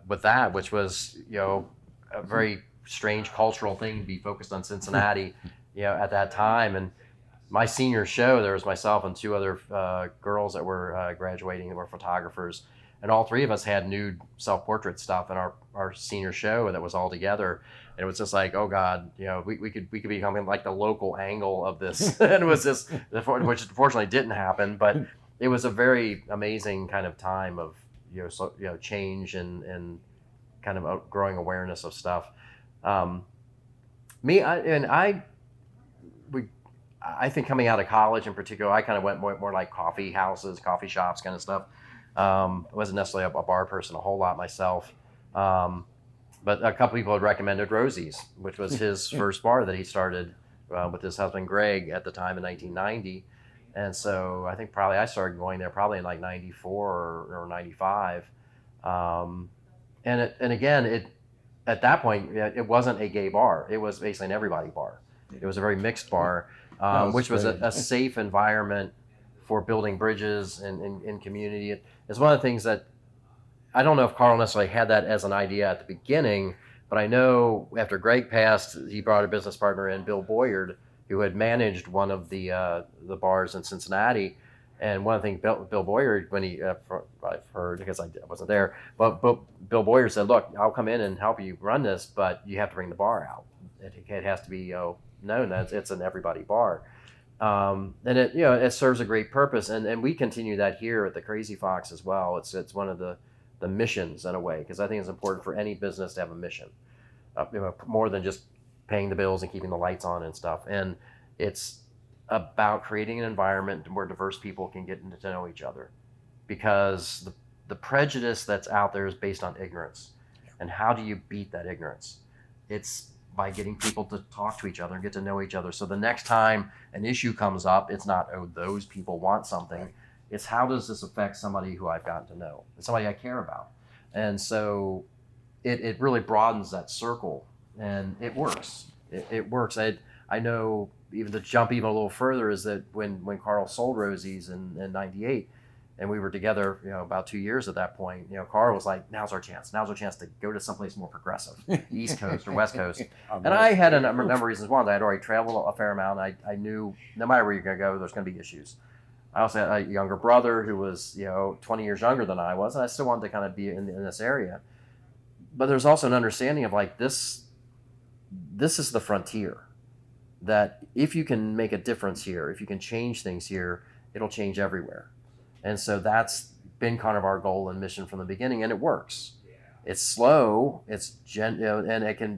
with that, which was, a very strange cultural thing to be focused on Cincinnati, at that time. And my senior show, there was myself and two other girls that were graduating that were photographers. And all three of us had nude self-portrait stuff in our senior show that was all together. And it was just like, oh God, we could become like the local angle of this. And it was just, which fortunately didn't happen, but it was a very amazing kind of time of, change and kind of growing awareness of stuff. I think coming out of college in particular, I kind of went more like coffee houses, coffee shops kind of stuff. I wasn't necessarily a bar person a whole lot myself. But a couple people had recommended Rosie's, which was his first bar that he started with his husband Greg at the time in 1990. And so I think probably I started going there probably in like 94 or 95. And again, at that point, it wasn't a gay bar. It was basically an everybody bar. It was a very mixed bar, which was a safe environment for building bridges in community. It's one of the things that I don't know if Carl necessarily had that as an idea at the beginning, but I know after Greg passed, he brought a business partner in, Bill Boyard, who had managed one of the bars in Cincinnati. And one of the things Bill Boyard, when I've heard because I wasn't there, but Bill Boyard said, "Look, I'll come in and help you run this, but you have to bring the bar out. It has to be known that it's an everybody bar." And it serves a great purpose, and we continue that here at the Crazy Fox as well. It's one of the missions in a way, because I think it's important for any business to have a mission, more than just paying the bills and keeping the lights on and stuff. And it's about creating an environment where diverse people can get to know each other, because the prejudice that's out there is based on ignorance. And how do you beat that ignorance? It's by getting people to talk to each other and get to know each other. So the next time an issue comes up, it's not, oh, those people want something. It's how does this affect somebody who I've gotten to know, somebody I care about. And so it really broadens that circle, and it works. It works. I know, even to jump even a little further, is that when Carl sold Rosie's in 98, and we were together, about 2 years at that point, Carl was like, now's our chance to go to someplace more progressive, East Coast or West Coast. And I had a number of reasons. One, I had already traveled a fair amount. I knew no matter where you're going to go, there's going to be issues. I also had a younger brother who was, 20 years younger than I was, and I still wanted to kind of be in this area. But there's also an understanding of like this is the frontier. that if you can make a difference here, if you can change things here, it'll change everywhere. And so that's been kind of our goal and mission from the beginning, and it works. It's slow, and there can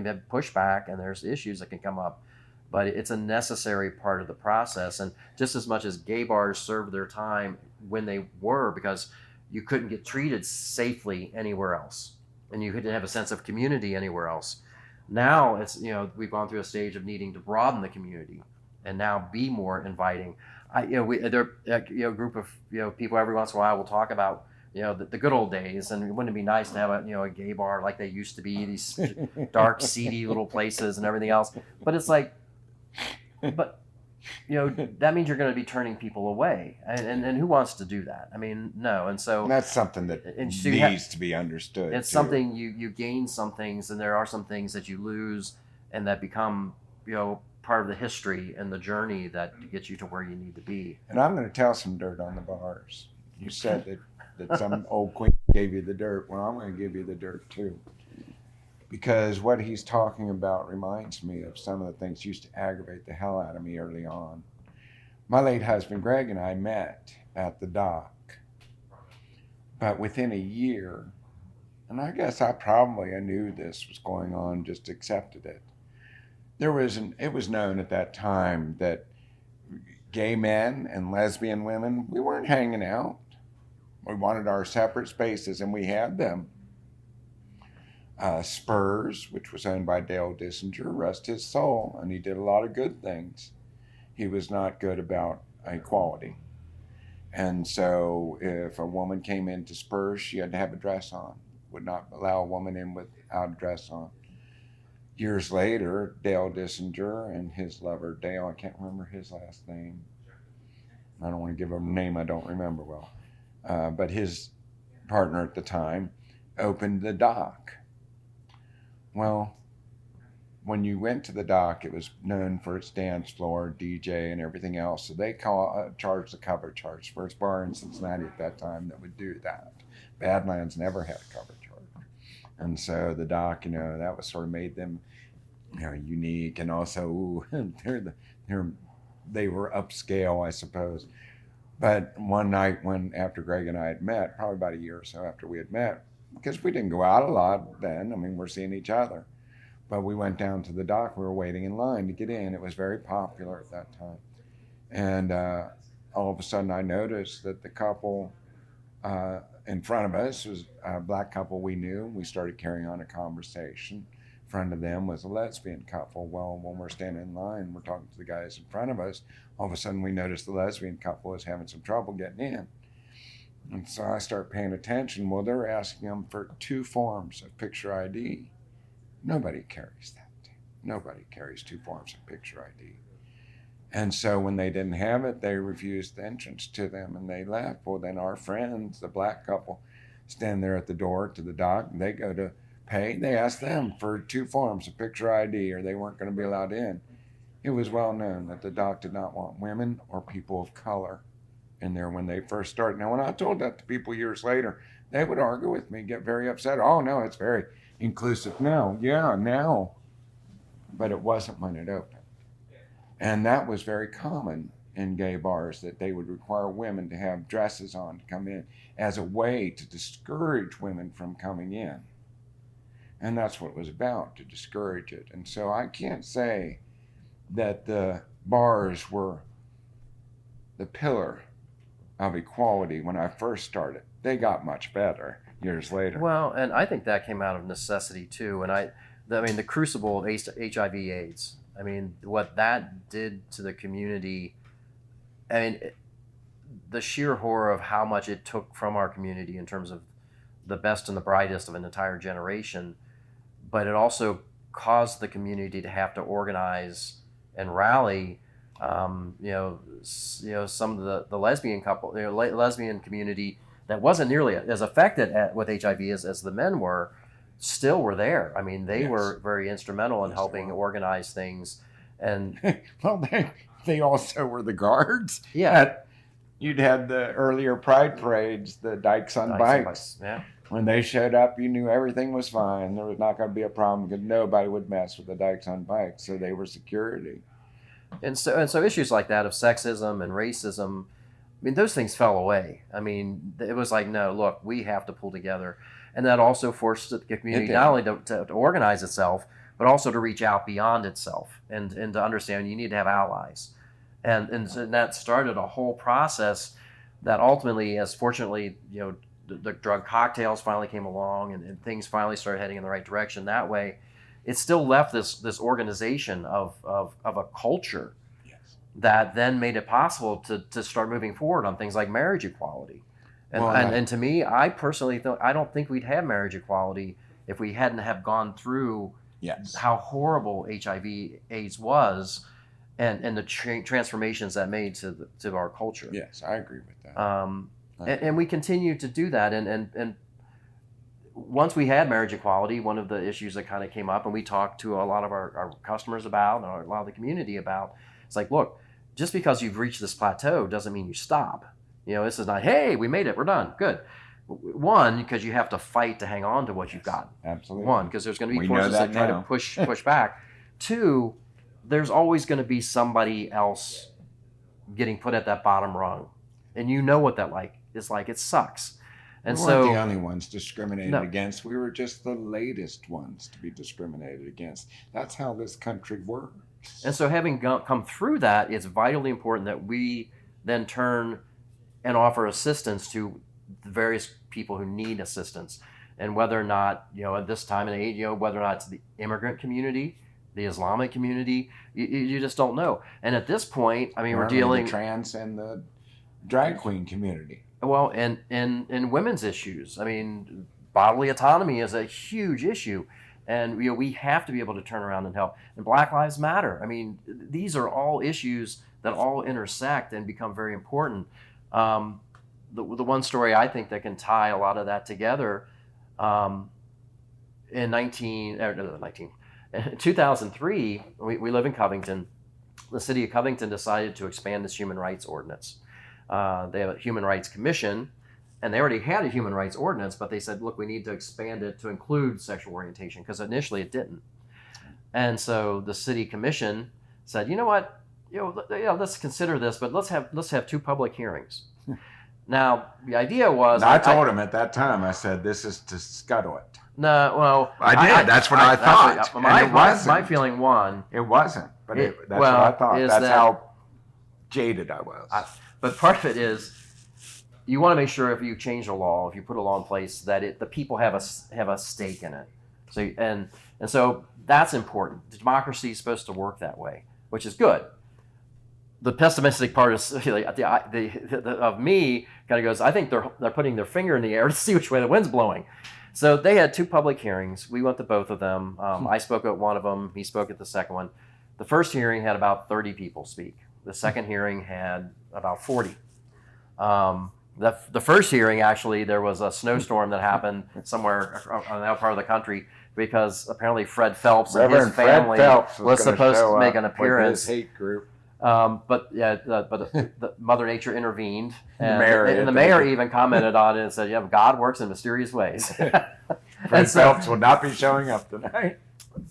be pushback, and there's issues that can come up, but it's a necessary part of the process. And just as much as gay bars served their time when they were, because you couldn't get treated safely anywhere else, and you couldn't have a sense of community anywhere else. Now it's, we've gone through a stage of needing to broaden the community and now be more inviting. There, group of people every once in a while will talk about the good old days, and wouldn't it be nice to have a gay bar like they used to be, these dark, seedy little places and everything else. But it's like, that means you're going to be turning people away, and who wants to do that? I mean, no. And so that's something that needs to be understood. It's something you gain some things, and there are some things that you lose, and that become part of the history and the journey that gets you to where you need to be. And I'm going to tell some dirt on the bars. You said that some old queen gave you the dirt. Well, I'm going to give you the dirt too. Because what he's talking about reminds me of some of the things that used to aggravate the hell out of me early on. My late husband, Greg, and I met at the dock. But within a year, and I guess I knew this was going on, just accepted it. It was known at that time that gay men and lesbian women, we weren't hanging out. We wanted our separate spaces, and we had them. Spurs, which was owned by Dale Dissinger, rest his soul, and he did a lot of good things. He was not good about equality. And so if a woman came into Spurs, she had to have a dress on. Would not allow a woman in without a dress on. Years later, Dale Dissinger and his lover, Dale, I can't remember his last name. I don't want to give him a name I don't remember well. But his partner at the time opened the dock. Well, when you went to the dock, it was known for its dance floor, DJ, and everything else. So they charged the cover charge. First bar in Cincinnati at that time that would do that. Badlands never had a cover charge. And so the dock, that was sort of made them, unique. And also, they were upscale, I suppose. But one night after Greg and I had met, probably about a year or so after we had met, because we didn't go out a lot then. I mean, we're seeing each other. But we went down to the dock. We were waiting in line to get in. It was very popular at that time. And all of a sudden I noticed that the couple in front of us was a black couple we knew. We started carrying on a conversation. In front of them was a lesbian couple. Well, when we're standing in line, we're talking to the guys in front of us. All of a sudden we noticed the lesbian couple was having some trouble getting in. And so I start paying attention. Well, they're asking them for 2 forms of picture ID. Nobody carries that. Nobody carries 2 forms of picture ID. And so when they didn't have it, they refused the entrance to them and they left. Well, then our friends, the black couple, stand there at the door to the dock, and they go to pay. They asked them for 2 forms of picture ID, or they weren't going to be allowed in. It was well known that the dock did not want women or people of color in there when they first started. Now, when I told that to people years later, they would argue with me, get very upset. Oh, no, it's very inclusive now. Yeah, now. But it wasn't when it opened. And that was very common in gay bars, that they would require women to have dresses on to come in as a way to discourage women from coming in. And that's what it was about, to discourage it. And so I can't say that the bars were the pillar of equality when I first started. They got much better years later. Well, and I think that came out of necessity too. And the crucible of HIV/AIDS. I mean, what that did to the community. I mean, the sheer horror of how much it took from our community in terms of the best and the brightest of an entire generation, but it also caused the community to have to organize and rally. Some of the lesbian couple, lesbian community that wasn't nearly as affected with HIV as the men were, still were there. I mean, they were very instrumental in helping organize things. And well, they also were the guards. Yeah. You'd had the earlier Pride parades, the Dykes on Bikes. Yeah. When they showed up, you knew everything was fine. There was not going to be a problem because nobody would mess with the Dykes on Bikes, so they were security. And so issues like that of sexism and racism, I mean, those things fell away. I mean, it was like, no, look, we have to pull together. And that also forced the community not only to organize itself, but also to reach out beyond itself and to understand you need to have allies. And that started a whole process that ultimately, as fortunately, the drug cocktails finally came along and things finally started heading in the right direction that way, it still left this organization of a culture that then made it possible to start moving forward on things like marriage equality. And to me, I personally I don't think we'd have marriage equality if we hadn't have gone through how horrible HIV/AIDS was and the transformations that made to our culture. Yes, I agree with that. And we continue to do that. And once we had marriage equality, one of the issues that kind of came up and we talked to a lot of our customers about, or a lot of the community about, it's like, look, just because you've reached this plateau doesn't mean you stop. This is not, hey, we made it, we're done, good. One, because you have to fight to hang on to what you've got. Absolutely. One, because there's going to be forces that try to push back. Two, there's always going to be somebody else getting put at that bottom rung. And you know what that is like. It sucks. And we weren't the only ones discriminated against. We were just the latest ones to be discriminated against. That's how this country works. And so having come through that, it's vitally important that we then turn and offer assistance to the various people who need assistance. And whether or not, at this time and age, whether or not it's the immigrant community, the Islamic community, you just don't know. And at this point, I mean, we're dealing the trans and the drag queen community. Well, and women's issues. I mean, bodily autonomy is a huge issue. And we have to be able to turn around and help. And Black Lives Matter. I mean, these are all issues that all intersect and become very important. The one story I think that can tie a lot of that together, in 2003, we live in Covington. The city of Covington decided to expand its human rights ordinance. They have a human rights commission, and they already had a human rights ordinance, but they said, look, we need to expand it to include sexual orientation, because initially it didn't. And so the city commission said, you know what, let's consider this, but let's have 2 public hearings. Now, the idea was... I told him at that time, I said, this is to scuttle it. No, well... I did. That's what I thought. My feeling, one... It wasn't, but that's what I thought. That's how jaded I was. But part of it is, you want to make sure if you change a law, if you put a law in place, that the people have a stake in it. So that's important. Democracy is supposed to work that way, which is good. The pessimistic part is of me kind of goes, I think they're putting their finger in the air to see which way the wind's blowing. So they had 2 public hearings. We went to both of them. I spoke at one of them. He spoke at the second one. The first hearing had about 30 people speak. The second hearing had about 40. The first hearing, actually, there was a snowstorm that happened somewhere on that part of the country because apparently Fred Phelps and his family was supposed to make an appearance. With his hate group. But the Mother Nature intervened, and the mayor even commented on it and said, "Yeah, God works in mysterious ways." Fred Phelps will not be showing up tonight.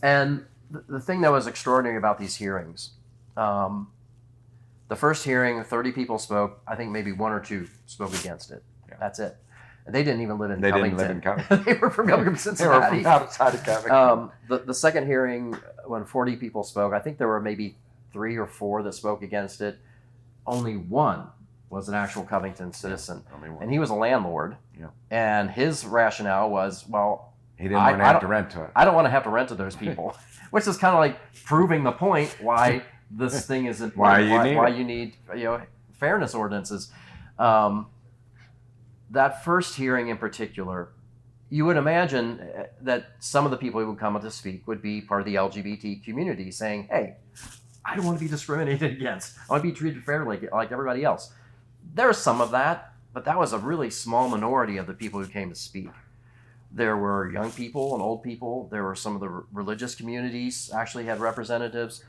And the thing that was extraordinary about these hearings, the first hearing, 30 people spoke. I think maybe 1 or 2 spoke against it. Yeah. That's it. And they didn't even live in Covington. Didn't live in Covington. They were from Cincinnati. They were from outside of Covington. The second hearing, when 40 people spoke, I think there were maybe 3 or 4 that spoke against it. Only 1 was an actual Covington citizen. And he was a landlord. Yeah. And his rationale was, well, he didn't want to have to rent to it. I don't want to have to rent to those people, which is kind of like proving the point why this thing isn't why you need fairness ordinances. That first hearing in particular, you would imagine that some of the people who would come up to speak would be part of the LGBT community saying, hey, I don't want to be discriminated against. I want to be treated fairly like everybody else. There's some of that, but that was a really small minority of the people who came to speak. There were young people and old people. There were some of the religious communities actually had representatives.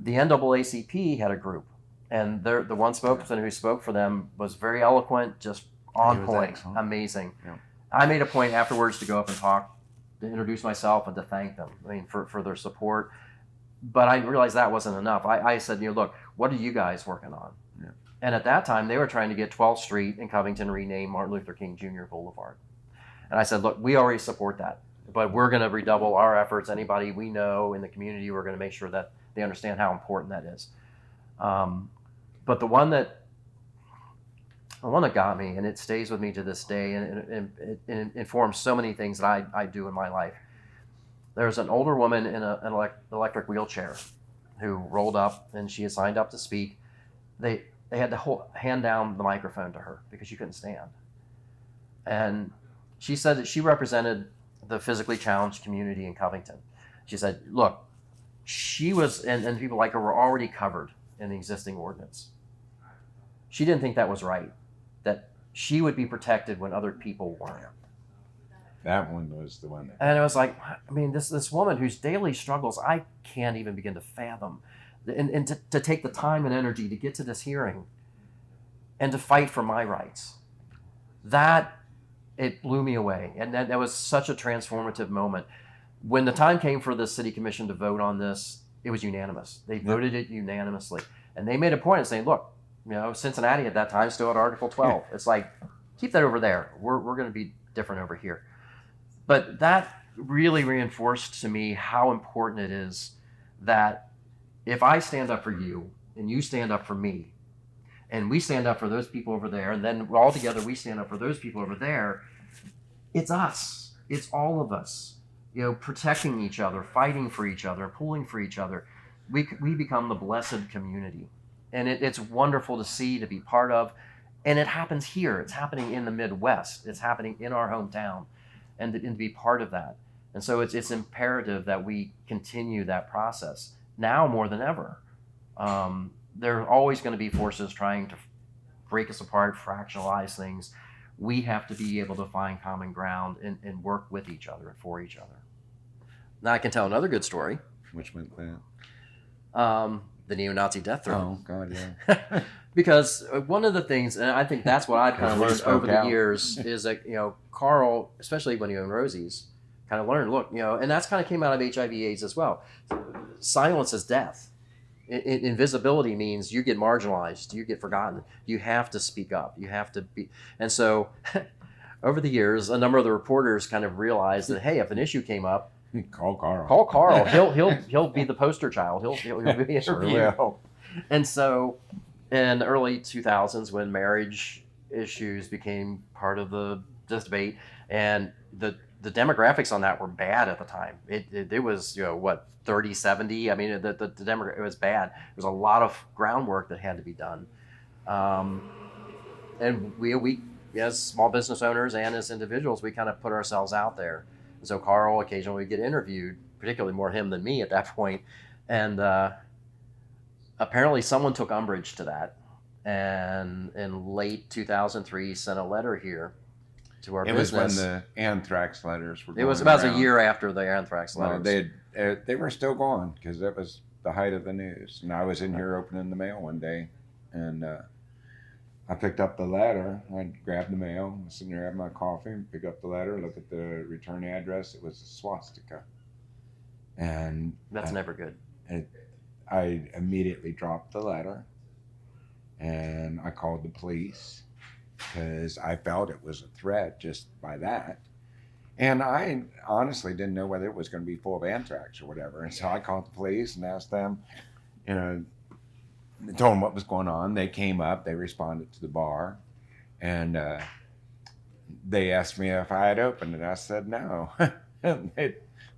The NAACP had a group, And the one spokesperson who spoke for them was very eloquent, just on He was point, excellent. amazing. Yeah. I made a point afterwards to go up and talk, to introduce myself and to thank them. I mean, for their support. But I realized that wasn't enough. I said, look, what are you guys working on? Yeah. And at that time, they were trying to get 12th Street in Covington renamed Martin Luther King Jr. Boulevard. And I said, look, we already support that, but we're going to redouble our efforts. Anybody we know in the community, we're going to make sure that they understand how important that is. But the one that got me, and it stays with me to this day, and it informs so many things that I do in my life. There's an older woman in an electric wheelchair who rolled up, and she had signed up to speak. They had to hand down the microphone to her because she couldn't stand. And she said that she represented the physically challenged community in Covington. She said, look, she was, and people like her were already covered in the existing ordinance. She didn't think that was right, that she would be protected when other people weren't. That one was the one. And it was like, I mean, this woman whose daily struggles I can't even begin to fathom, and to take the time and energy to get to this hearing and to fight for my rights, that it blew me away. And that was such a transformative moment. When the time came for the city commission to vote on this, it was unanimous. They voted it unanimously. And they made a point of saying, look, Cincinnati at that time still had Article 12. It's like, keep that over there. We're going to be different over here. But that really reinforced to me how important it is that if I stand up for you and you stand up for me, and we stand up for those people over there, and then all together we stand up for those people over there, it's us. It's all of us, protecting each other, fighting for each other, pulling for each other. We become the blessed community. And it's wonderful to see, to be part of. And it happens here. It's happening in the Midwest. It's happening in our hometown. And to be part of that. And so it's imperative that we continue that process now more than ever. There are always going to be forces trying to break us apart, fractionalize things. We have to be able to find common ground and work with each other and for each other. Now I can tell another good story. Which went that? The neo-Nazi death threat. Oh, God, yeah. Because one of the things, and I think that's what I've kind of learned over the years, is that, Carl, especially when you own Rosie's, kind of learned, look, and that's kind of came out of HIV/AIDS as well. Silence is death. Invisibility means you get marginalized, you get forgotten. You have to speak up. You have to be. And so over the years, a number of the reporters kind of realized that, hey, if an issue came up, Call Carl. Call Carl. He'll be the poster child. He'll be interviewed. And so in the early 2000s, when marriage issues became part of this debate, and the demographics on that were bad at the time. It was 30-70. I mean, the demographic, it was bad. There was a lot of groundwork that had to be done, and we as small business owners and as individuals, we kind of put ourselves out there. So Carl occasionally would get interviewed, particularly more him than me at that point. And apparently someone took umbrage to that. And in late 2003, sent a letter here to our business. It was when the anthrax letters were going. It was about around. A year after the anthrax letters. No, they were still going because that was the height of the news. And I was in here opening the mail one day, and I picked up the letter. I grabbed the mail, I was sitting there having my coffee, picked up the letter, looked at the return address. It was a swastika. And that's never good. I immediately dropped the letter, and I called the police because I felt it was a threat just by that. And I honestly didn't know whether it was going to be full of anthrax or whatever. And so I called the police and asked them, told them what was going on. They came up, they responded to the bar, and they asked me if I had opened it. I said no. And they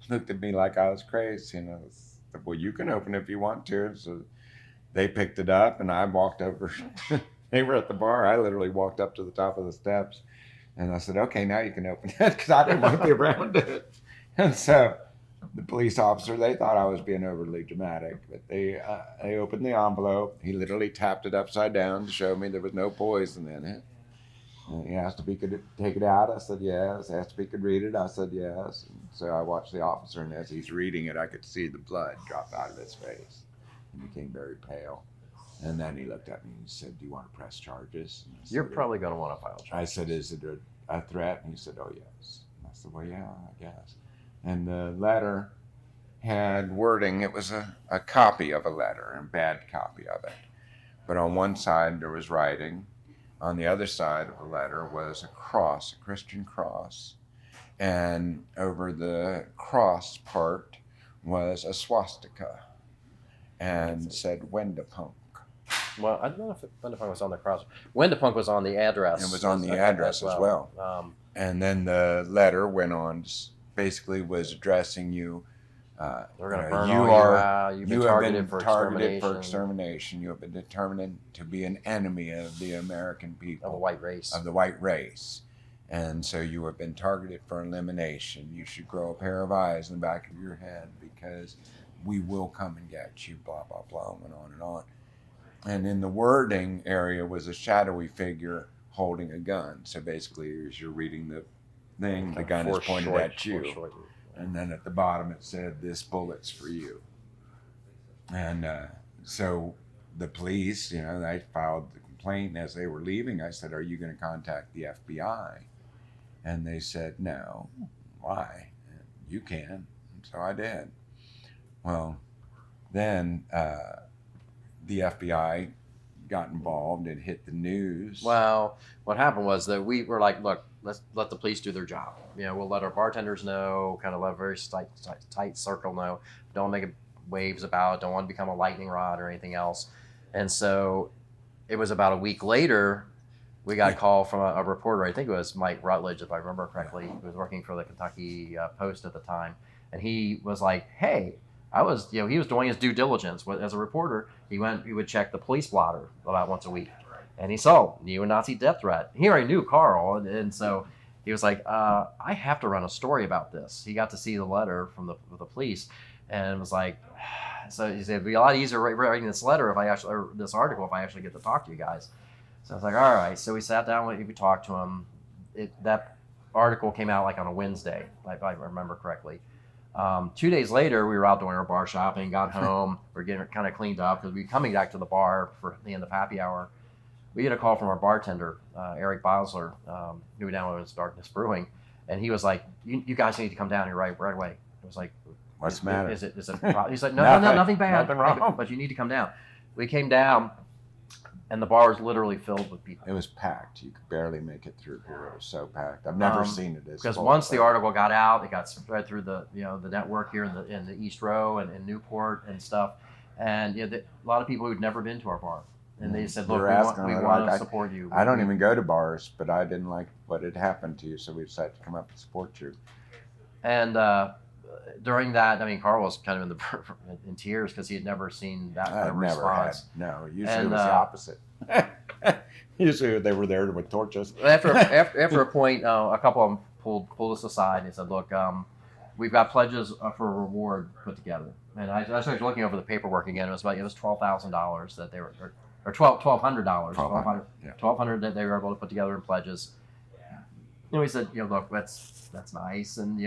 looked at me like I was crazy. Said, well, you can open it if you want to. So they picked it up, and I walked over. They were at the bar. I literally walked up to the top of the steps, and I said, okay, now you can open it, because I didn't want to be around it. And so the police officer, they thought I was being overly dramatic, but they opened the envelope. He literally tapped it upside down to show me there was no poison in it. And he asked if he could take it out. I said yes. Asked if he could read it. I said yes. And so I watched the officer, and as he's reading it, I could see the blood drop out of his face. He became very pale. And then he looked at me and he said, "Do you want to press charges?" And I You're said, probably going to want to file charges. I said, "Is it a threat?" And he said, "Oh, yes." And I said, "Well, yeah, I guess." And the letter had wording. It was a copy of a letter, a bad copy of it. But on one side there was writing. On the other side of the letter was a cross, a Christian cross. And over the cross part was a swastika and said Wendapunk. Well, I don't know if Wendapunk was on the cross. Wendapunk was on the address. It was on the address as well. And then the letter went on, basically was addressing you. We're going to burn all you out. You've been targeted for extermination. You have been determined to be an enemy of the American people. Of the white race. Of the white race. And so you have been targeted for elimination. You should grow a pair of eyes in the back of your head because we will come and get you, blah, blah, blah, and went on and on. And in the wording area was a shadowy figure holding a gun. So basically, as you're reading the thing, the gun is pointed at you. And then at the bottom it said, "This bullet's for you." And so the police, they filed the complaint. And as they were leaving, I said, "Are you going to contact the FBI?" And they said, "No." "Why?" "You can." And so I did. Well, then the FBI got involved and hit the news. Well, what happened was that we were like, look, let's let the police do their job. We'll let our bartenders know, kind of let a very tight circle know. Don't make waves about it. Don't want to become a lightning rod or anything else. And so it was about a week later, we got a call from a reporter. I think it was Mike Rutledge, if I remember correctly. He was working for the Kentucky Post at the time. And he was like, hey, he was doing his due diligence. As a reporter, he would check the police blotter about once a week. And he saw neo-Nazi death threat. He already knew Carl. And so he was like, I have to run a story about this. He got to see the letter from the police and was like, so he said, it'd be a lot easier writing this letter or this article if I actually get to talk to you guys. So I was like, all right. So we sat down, we talked to him. That article came out like on a Wednesday, if I remember correctly. 2 days later, we were out doing our bar shopping, got home, we're getting kind of cleaned up because we were coming back to the bar for the end of happy hour. We get a call from our bartender, Eric Bosler, who down with Darkness Brewing, and he was like, you guys need to come down here right away. It was like, what's the matter? Is it a problem? He's like, no, nothing bad. Nothing wrong. But you need to come down. We came down, and the bar was literally filled with people. It was packed. You could barely make it through here. It was so packed. I've never seen it as because once the article got out, it got spread through the network here in the East Row and in Newport and stuff, and a lot of people who'd never been to our bar, and they said, "Look, we want to support you." I don't even go to bars, but I didn't like what had happened to you, so we decided to come up and support you. And during that, Carl was kind of in tears because he had never seen that kind of response. No, usually it was the opposite. Usually they were there with torches. After a point, a couple of them pulled us aside and said, "Look, we've got pledges for a reward put together." And I started looking over the paperwork again. It was $12,000 that they were, or $1,200, $1,200 that they were able to put together in pledges. And we said, look, that's nice, and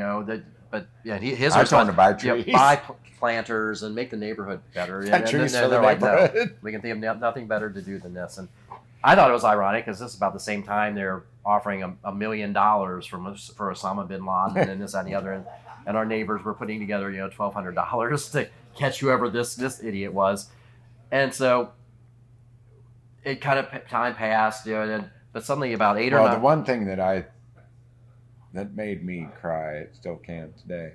his I told him to buy trees, buy planters, and make the neighborhood better. Trees for the neighborhood. We can think of nothing better to do than this. And I thought it was ironic because this is about the same time they're offering $1 million for Osama bin Laden and this, that, and the other, and our neighbors were putting together $1,200 to catch whoever this idiot was, and so it kind of time passed, but suddenly about 8 or 9. Well, the one thing that made me cry, it still can today.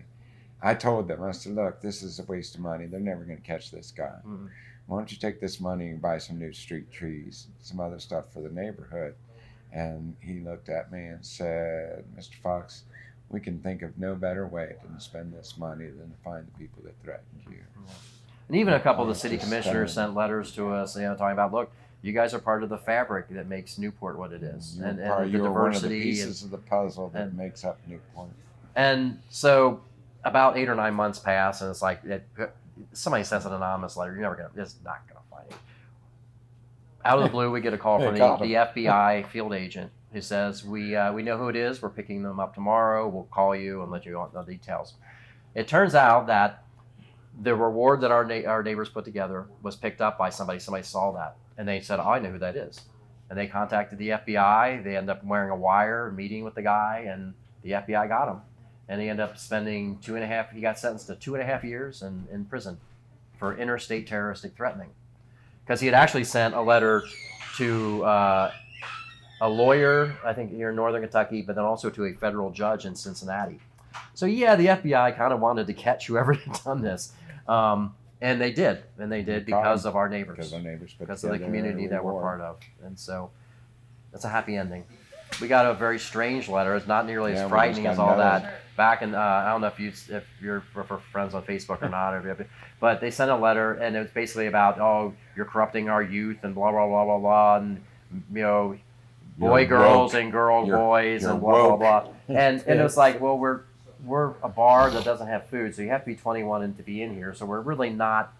I told them, I said, look, this is a waste of money. They're never going to catch this guy. Mm-hmm. Why don't you take this money and buy some new street trees, some other stuff for the neighborhood? And he looked at me and said, Mr. Fox, we can think of no better way than to spend this money than to find the people that threatened you. Yeah. And even a couple of the city commissioners sent letters to us, talking about, look, you guys are part of the fabric that makes Newport what it is, and the diversity. You're one of the pieces of the puzzle that makes up Newport. And so, about 8 or 9 months pass, and it's like somebody sends an anonymous letter. It's not gonna find it. Out of the blue, we get a call from the FBI field agent who says, "We know who it is. We're picking them up tomorrow. We'll call you and let you know the details." It turns out that the reward that our neighbors put together was picked up by somebody. Somebody saw that, and they said, "Oh, I know who that is." And they contacted the FBI. They ended up wearing a wire, meeting with the guy, and the FBI got him. And he ended up spending 2.5. He got sentenced to 2.5 years in prison for interstate terroristic threatening, because he had actually sent a letter to a lawyer, I think here in Northern Kentucky, but then also to a federal judge in Cincinnati. So yeah, the FBI kind of wanted to catch whoever had done this. And they did. And they did because of our neighbors. Because our neighbors put because of the together community a that we're reward. part of. And so that's a happy ending. We got a very strange letter. It's not nearly Yeah, as we frightening just as got all notice. that. Back in, I don't know if you're for friends on Facebook or not, but they sent a letter, and it was basically about, oh, you're corrupting our youth and blah, blah, blah, blah, blah, and, you know, boy You're girls woke. and girl You're- boys you're and blah, blah, woke. blah. And it was like, well, we're a bar that doesn't have food, so you have to be 21 and to be in here. So we're really not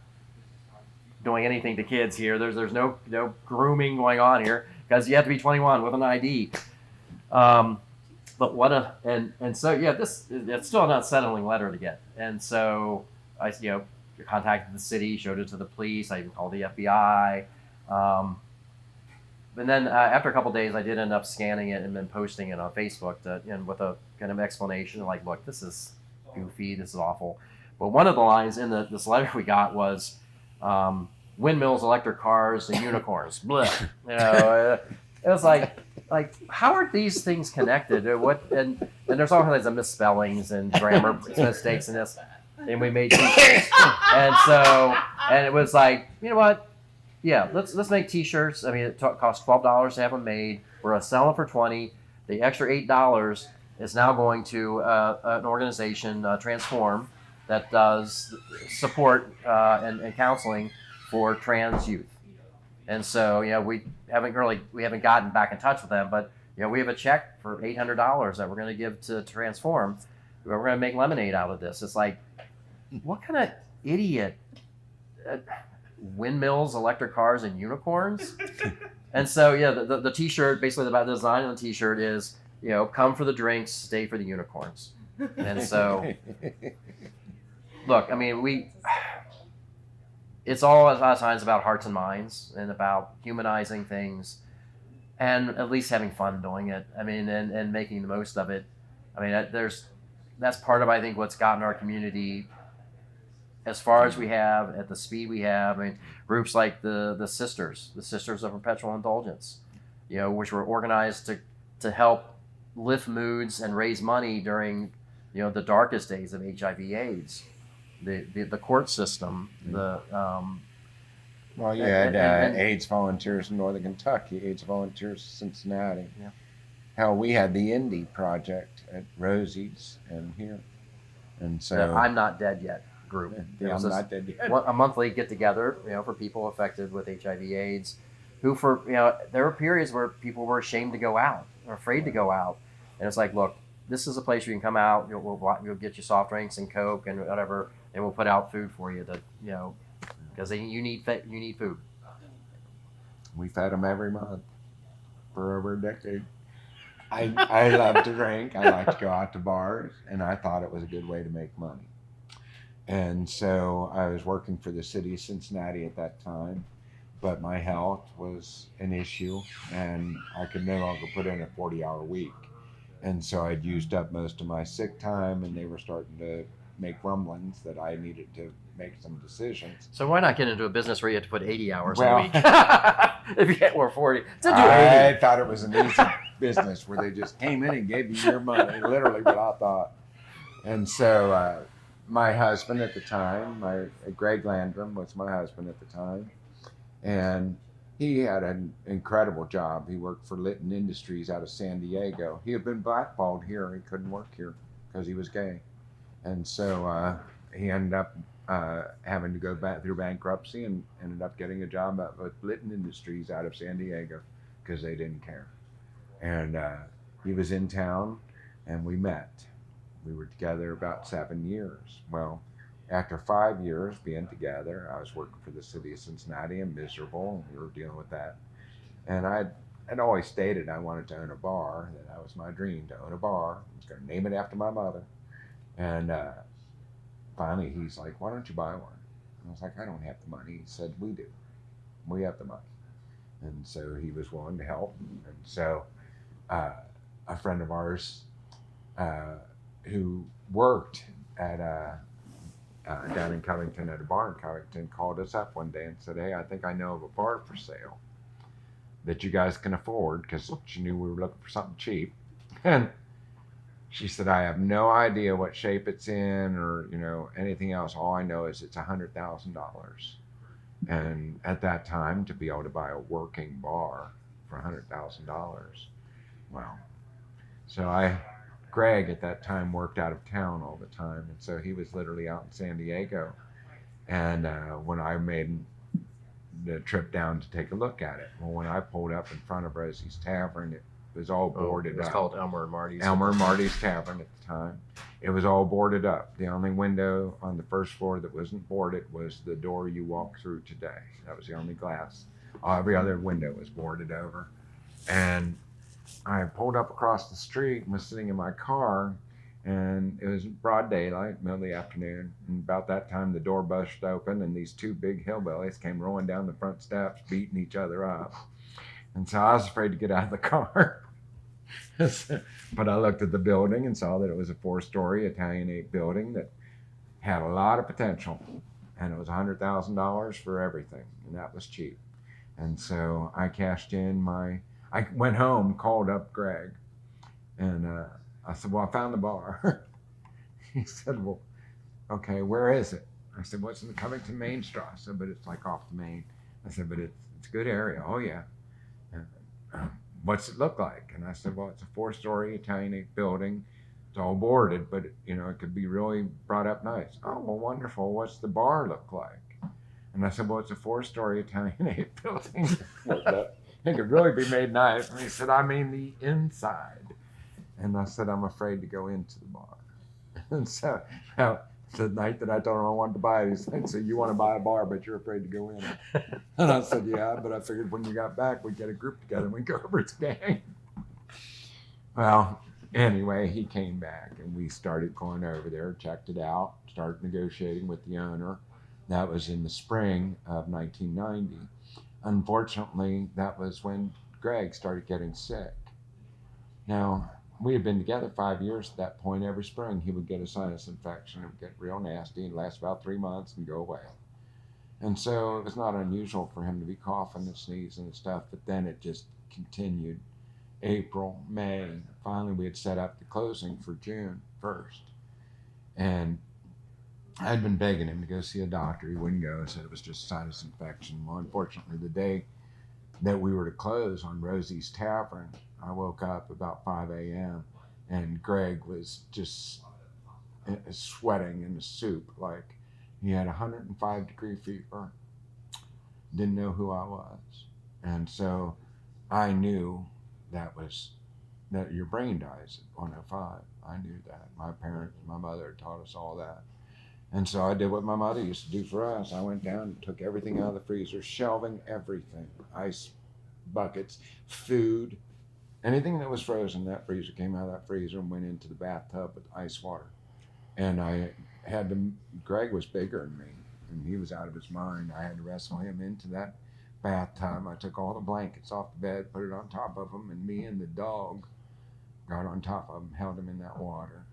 doing anything to kids here. There's no grooming going on here because you have to be 21 with an ID. But what a and so yeah, it's still an unsettling letter to get. And so I contacted the city, showed it to the police. I even called the FBI. And then after a couple of days, I did end up scanning it and then posting it on Facebook and with a kind of explanation like, look, this is goofy, this is awful. But one of the lines in this letter we got was windmills, electric cars, and unicorns. Blech. It was like how are these things connected? And there's all kinds of misspellings and grammar mistakes in this. And we made t-shirts. and it was like, you know what? Yeah, let's make t-shirts. I mean, it costs $12 to have them made. We're selling for $20. The extra $8 is now going to an organization, Transform, that does support and counseling for trans youth. And so, we haven't gotten back in touch with them, but we have a check for $800 that we're going to give to Transform. We're going to make lemonade out of this. It's like, what kind of idiot? Windmills, electric cars, and unicorns. And so, the T-shirt, basically the design of the T-shirt is, come for the drinks, stay for the unicorns. And so, look, I mean, it's all a lot of times about hearts and minds and about humanizing things and at least having fun doing it. I mean, and making the most of it. I mean, that's part of, I think, what's gotten our community as far as we have, at the speed we have. I mean, groups like the Sisters of Perpetual Indulgence, which were organized to help lift moods and raise money during, the darkest days of HIV/AIDS, the court system, Well, you had AIDS volunteers in Northern Kentucky, AIDS volunteers in Cincinnati. Yeah. Hell, we had the Indie Project at Rosie's and here. And so I'm Not Dead Yet group. I'm not dead yet. A monthly get together, for people affected with HIV/AIDS, who there were periods where people were ashamed to go out or afraid to go out, and it's like, look, this is a place where you can come out. We'll get you soft drinks and Coke and whatever, and we'll put out food for you because you need food. We fed them every month for over a decade. I love to drink. I like to go out to bars, and I thought it was a good way to make money. And so I was working for the city of Cincinnati at that time, but my health was an issue, and I could no longer put in a 40-hour week. And so I'd used up most of my sick time, and they were starting to make rumblings that I needed to make some decisions. So why not get into a business where you have to put 80 hours Well, a week? If you get more 40, to do 80. I thought it was an easy business where they just came in and gave you your money, literally what I thought. And so my husband at the time, Greg Landrum was my husband at the time, and he had an incredible job. He worked for Litton Industries out of San Diego. He had been blackballed here. He couldn't work here because he was gay. And so he ended up having to go back through bankruptcy and ended up getting a job with Litton Industries out of San Diego because they didn't care. And he was in town, and we met. We were together about 7 years. Well, after 5 years being together, I was working for the city of Cincinnati and miserable, and we were dealing with that. And I'd always stated I wanted to own a bar, that was my dream, to own a bar. I was going to name it after my mother. And finally he's like, why don't you buy one? And I was like, I don't have the money. He said, we do. We have the money. And so he was willing to help. And so a friend of ours who worked at down in Covington at a bar in Covington called us up one day and said, hey, I think I know of a bar for sale that you guys can afford, because she knew we were looking for something cheap. And she said, I have no idea what shape it's in or, anything else. All I know is it's $100,000. And at that time, to be able to buy a working bar for $100,000, well, so Greg at that time worked out of town all the time. And so he was literally out in San Diego. And when I made the trip down to take a look at it, well, when I pulled up in front of Rosie's Tavern, it was all boarded up. It was called Elmer and Marty's. Elmer and Marty's Tavern at the time. It was all boarded up. The only window on the first floor that wasn't boarded was the door you walk through today. That was the only glass. Every other window was boarded over. And I pulled up across the street and was sitting in my car, and it was broad daylight, middle of the afternoon. And about that time, the door busted open, and these two big hillbillies came rolling down the front steps, beating each other up. And so I was afraid to get out of the car. But I looked at the building and saw that it was a 4-story Italianate building that had a lot of potential. And it was $100,000 for everything, and that was cheap. And so I cashed in I went home, called up Greg, and I said, well, I found the bar. He said, well, okay, where is it? I said, well, it's in the Covington Main Street. I said, but it's like off the main. I said, but it's a good area. Oh, yeah. What's it look like? And I said, well, it's a 4-story Italianate building. It's all boarded, but it could be really brought up nice. Oh, well, wonderful. What's the bar look like? And I said, well, it's a 4-story Italianate building. It could really be made nice. And he said, I mean the inside. And I said, I'm afraid to go into the bar. And so the night that I told him I wanted to buy it, he said, so you want to buy a bar, but you're afraid to go in. And I said, yeah, but I figured when you got back, we'd get a group together and we'd go over its gang. Well, anyway, he came back and we started going over there, checked it out, started negotiating with the owner. That was in the spring of 1990. Unfortunately, that was when Greg started getting sick. Now, we had been together 5 years at that point. Every spring, he would get a sinus infection. It would get real nasty and last about 3 months and go away. And so it was not unusual for him to be coughing and sneezing and stuff, but then it just continued. April, May, finally we had set up the closing for June 1st. And I'd been begging him to go see a doctor. He wouldn't go. Said it was just sinus infection. Well, unfortunately, the day that we were to close on Rosie's Tavern, I woke up about 5 a.m. and Greg was just sweating in the soup. Like he had 105-degree fever. Didn't know who I was. And so I knew that your brain dies at 105. I knew that. My parents, my mother taught us all that. And so I did what my mother used to do for us. I went down and took everything out of the freezer, shelving everything, ice buckets, food, anything that was frozen. That freezer came out of that freezer and went into the bathtub with ice water. And Greg was bigger than me, and he was out of his mind. I had to wrestle him into that bathtub. I took all the blankets off the bed, put it on top of him, and me and the dog got on top of him, held him in that water.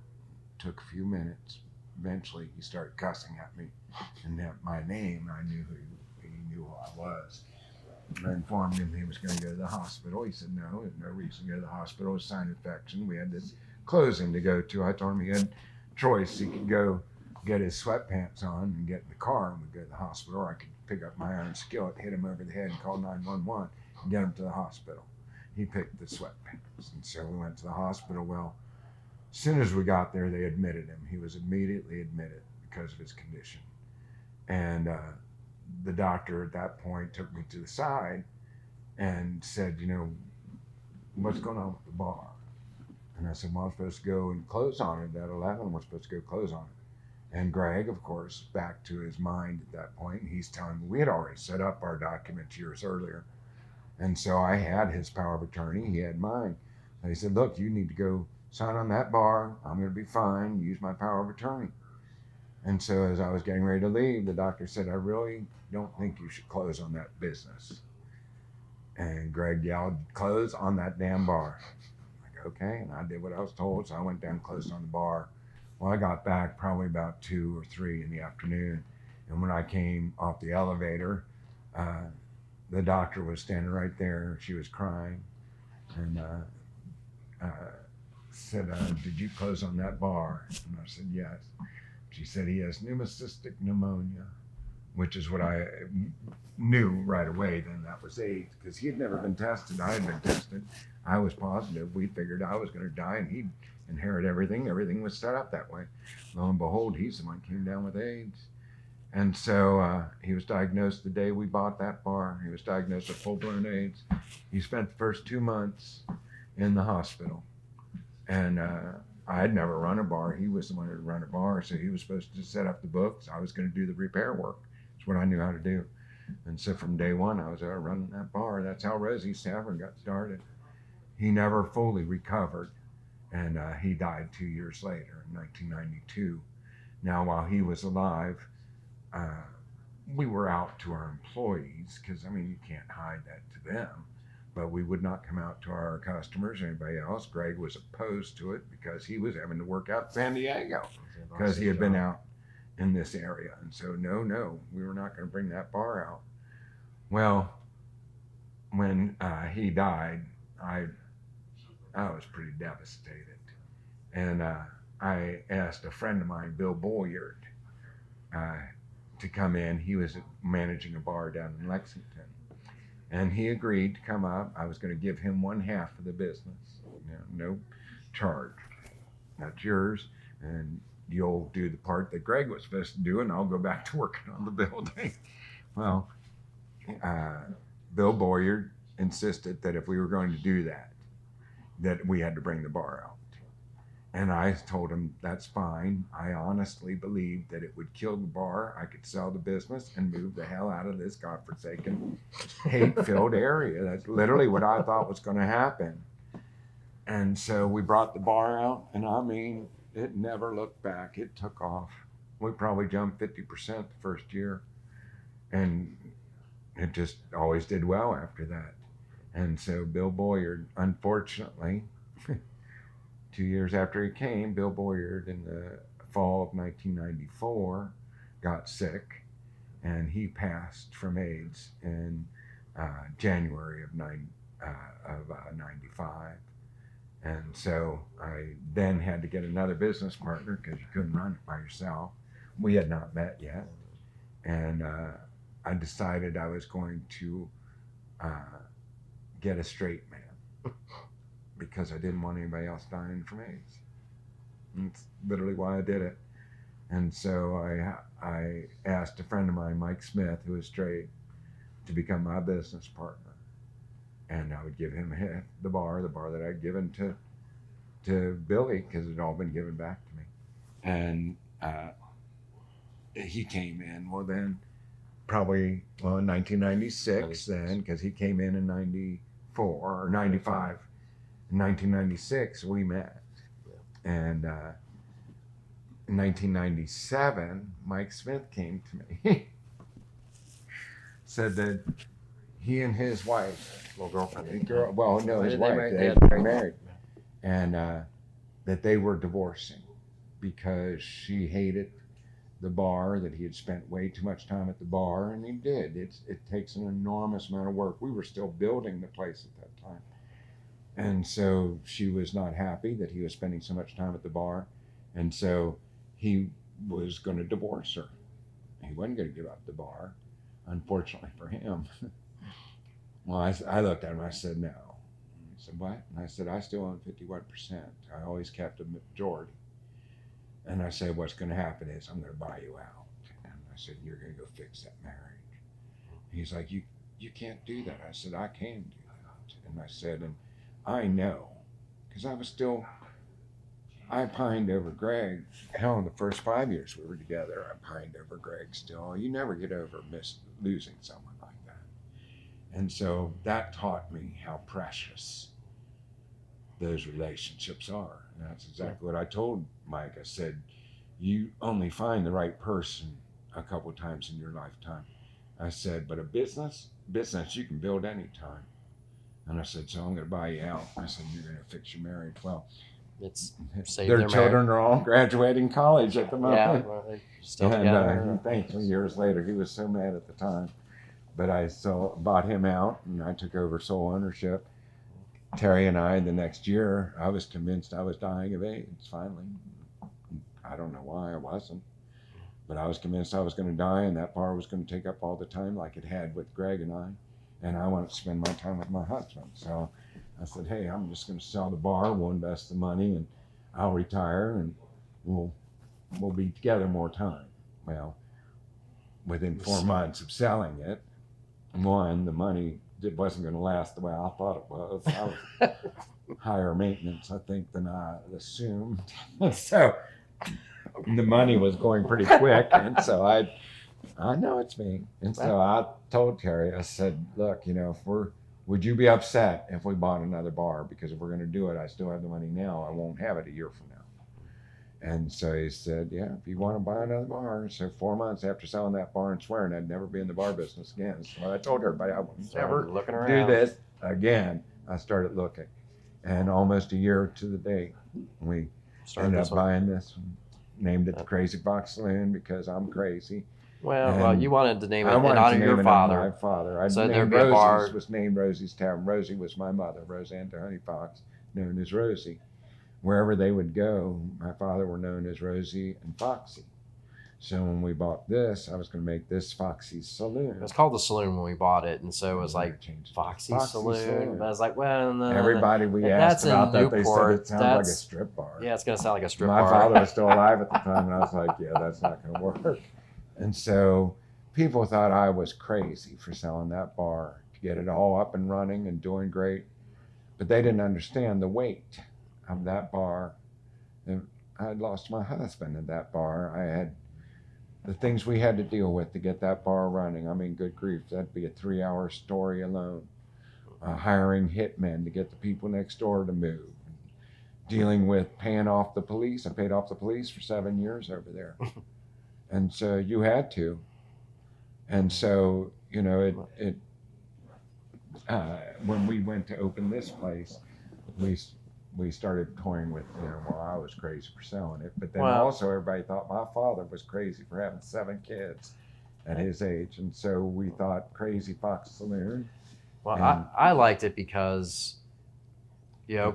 Took a few minutes. Eventually, he started cussing at me, and at my name, I knew he knew who I was. I informed him he was going to go to the hospital. He said, no, there's no reason to go to the hospital. It was sinus infection. We had this closing to go to. I told him he had choice. He could go get his sweatpants on and get in the car and we'd go to the hospital, or I could pick up my iron skillet, hit him over the head, and call 911 and get him to the hospital. He picked the sweatpants, and so we went to the hospital. Well, as soon as we got there, they admitted him. He was immediately admitted because of his condition. And the doctor at that point took me to the side and said, what's going on with the bar? And I said, well, I'm supposed to go and close on it at 11. We're supposed to go close on it. And Greg, of course, back to his mind at that point, and he's telling me we had already set up our documents years earlier. And so I had his power of attorney. He had mine. And he said, look, you need to go sign on that bar. I'm going to be fine. Use my power of attorney. And so as I was getting ready to leave, the doctor said, I really don't think you should close on that business. And Greg yelled, close on that damn bar. I'm like, okay. And I did what I was told. So I went down and closed on the bar. Well, I got back probably about 2 or 3 in the afternoon. And when I came off the elevator, the doctor was standing right there. She was crying. And said, did you close on that bar? And I said, yes. She said, he has pneumocystic pneumonia, which is what I knew right away then that was AIDS, because he had never been tested. I had been tested. I was positive. We figured I was going to die and he'd inherit everything. Everything was set up that way. Lo and behold, he's the one who came down with AIDS. And so he was diagnosed the day we bought that bar. He was diagnosed with full-blown AIDS. He spent the first 2 months in the hospital. And I had never run a bar. He was the one who had run a bar, so he was supposed to set up the books. I was going to do the repair work. It's what I knew how to do. And so from day one, I was there running that bar. That's how Rosie's Tavern got started. He never fully recovered, and he died 2 years later in 1992. Now, while he was alive, we were out to our employees, because, I mean, you can't hide that to them. But we would not come out to our customers or anybody else. Greg was opposed to it because he was having to work out in San Diego because he had been out in this area. And so, no, we were not going to bring that bar out. Well, when he died, I was pretty devastated. And I asked a friend of mine, Bill Boyard, to come in. He was managing a bar down in Lexington. And he agreed to come up. I was going to give him 1/2 of the business. No charge. That's yours. And you'll do the part that Greg was supposed to do, and I'll go back to working on the building. Well, Bill Boyard insisted that if we were going to do that, that we had to bring the bar out. And I told him, that's fine. I honestly believed that it would kill the bar. I could sell the business and move the hell out of this godforsaken, hate-filled area. That's literally what I thought was going to happen. And so we brought the bar out, and I mean, it never looked back. It took off. We probably jumped 50% the first year. And it just always did well after that. And so Bill Boyard, unfortunately, 2 years after he came, Bill Boyard in the fall of 1994 got sick, and he passed from AIDS in January of 95. And so I then had to get another business partner because you couldn't run it by yourself. We had not met yet. And I decided I was going to get a straight man because I didn't want anybody else dying from AIDS. And that's literally why I did it. And so I asked a friend of mine, Mike Smith, who was straight, to become my business partner. And I would give him the bar that I'd given to Billy, because it had all been given back to me. And he came in, well then, probably, in 1996 then, because he came in 94 or 95. In 1996, we met. And in 1997, Mike Smith came to me, said that he and his wife, his wife, they were married, and that they were divorcing because she hated the bar, that he had spent way too much time at the bar, and he did. It takes an enormous amount of work. We were still building the place at that time. And so she was not happy that he was spending so much time at the bar, and so he was going to divorce her. He wasn't going to give up the bar, unfortunately for him. Well, I looked at him, I said, no. He said, what? And I said, I still own 51%. I always kept a majority. And I said, what's going to happen is I'm going to buy you out. And I said, you're going to go fix that marriage. He's like, you can't do that. I said, I can do that. And I said, and I know, because I pined over Greg. Hell, the first 5 years we were together, I pined over Greg still. You never get over losing someone like that. And so that taught me how precious those relationships are. And that's exactly what I told Mike. I said, you only find the right person a couple times in your lifetime. I said, but a business you can build anytime. And I said, so I'm going to buy you out. I said, you're going to fix your marriage. Well, It's save their their children marriage. are all graduating college at the Yeah, moment. well, they're still And together. thankfully, years later, he was so mad at the time. But I still bought him out, and I took over sole ownership. Terry and I, the next year, I was convinced I was dying of AIDS, finally. I don't know why I wasn't. But I was convinced I was going to die, and that bar was going to take up all the time like it had with Greg and I. And I wanted to spend my time with my husband. So I said, hey, I'm just going to sell the bar. We'll invest the money, and I'll retire, and we'll be together more time. Well, within 4 months of selling it, one, the money it wasn't going to last the way I thought it was. I was higher maintenance, I think, than I assumed. So the money was going pretty quick, and so I know it's me. And so I told Terry, I said, look, would you be upset if we bought another bar? Because if we're going to do it, I still have the money now. I won't have it a year from now. And so he said, yeah, if you want to buy another bar. So 4 months after selling that bar and swearing I'd never be in the bar business again. So I told everybody I would never Looking do around. this again. I started looking. And almost a year to the date, we ended up buying this one. Named it the Crazy Fox Saloon because I'm crazy. Well, you wanted to name it I in wanted honor to of name your it father. after my father. So named there'd be a Rosie's, bar. was named Rosie's Tavern. Rosie was my mother, Roseanne Honey Fox, known as Rosie. Wherever they would go, my father were known as Rosie and Foxy. So when we bought this, I was going to make this Foxy's Saloon. It was called the Saloon when we bought it, and so it was like Foxy Saloon. But I was like, well, no, everybody we that's asked about in that, they said Newport. it sounds like a strip bar. Yeah, it's going to sound like a strip My bar. father was still alive at the time, and I was like, yeah, that's not going to work. And so people thought I was crazy for selling that bar to get it all up and running and doing great. But they didn't understand the weight of that bar. I had lost my husband at that bar. I had the things we had to deal with to get that bar running. I mean, good grief, that'd be a 3-hour story alone. Hiring hitmen to get the people next door to move. Dealing with paying off the police. I paid off the police for 7 years over there. And so you had to. And so, when we went to open this place, we started toying with, I was crazy for selling it. But then also everybody thought my father was crazy for having 7 kids at his age. And so we thought Crazy Fox Saloon. Well, I liked it because,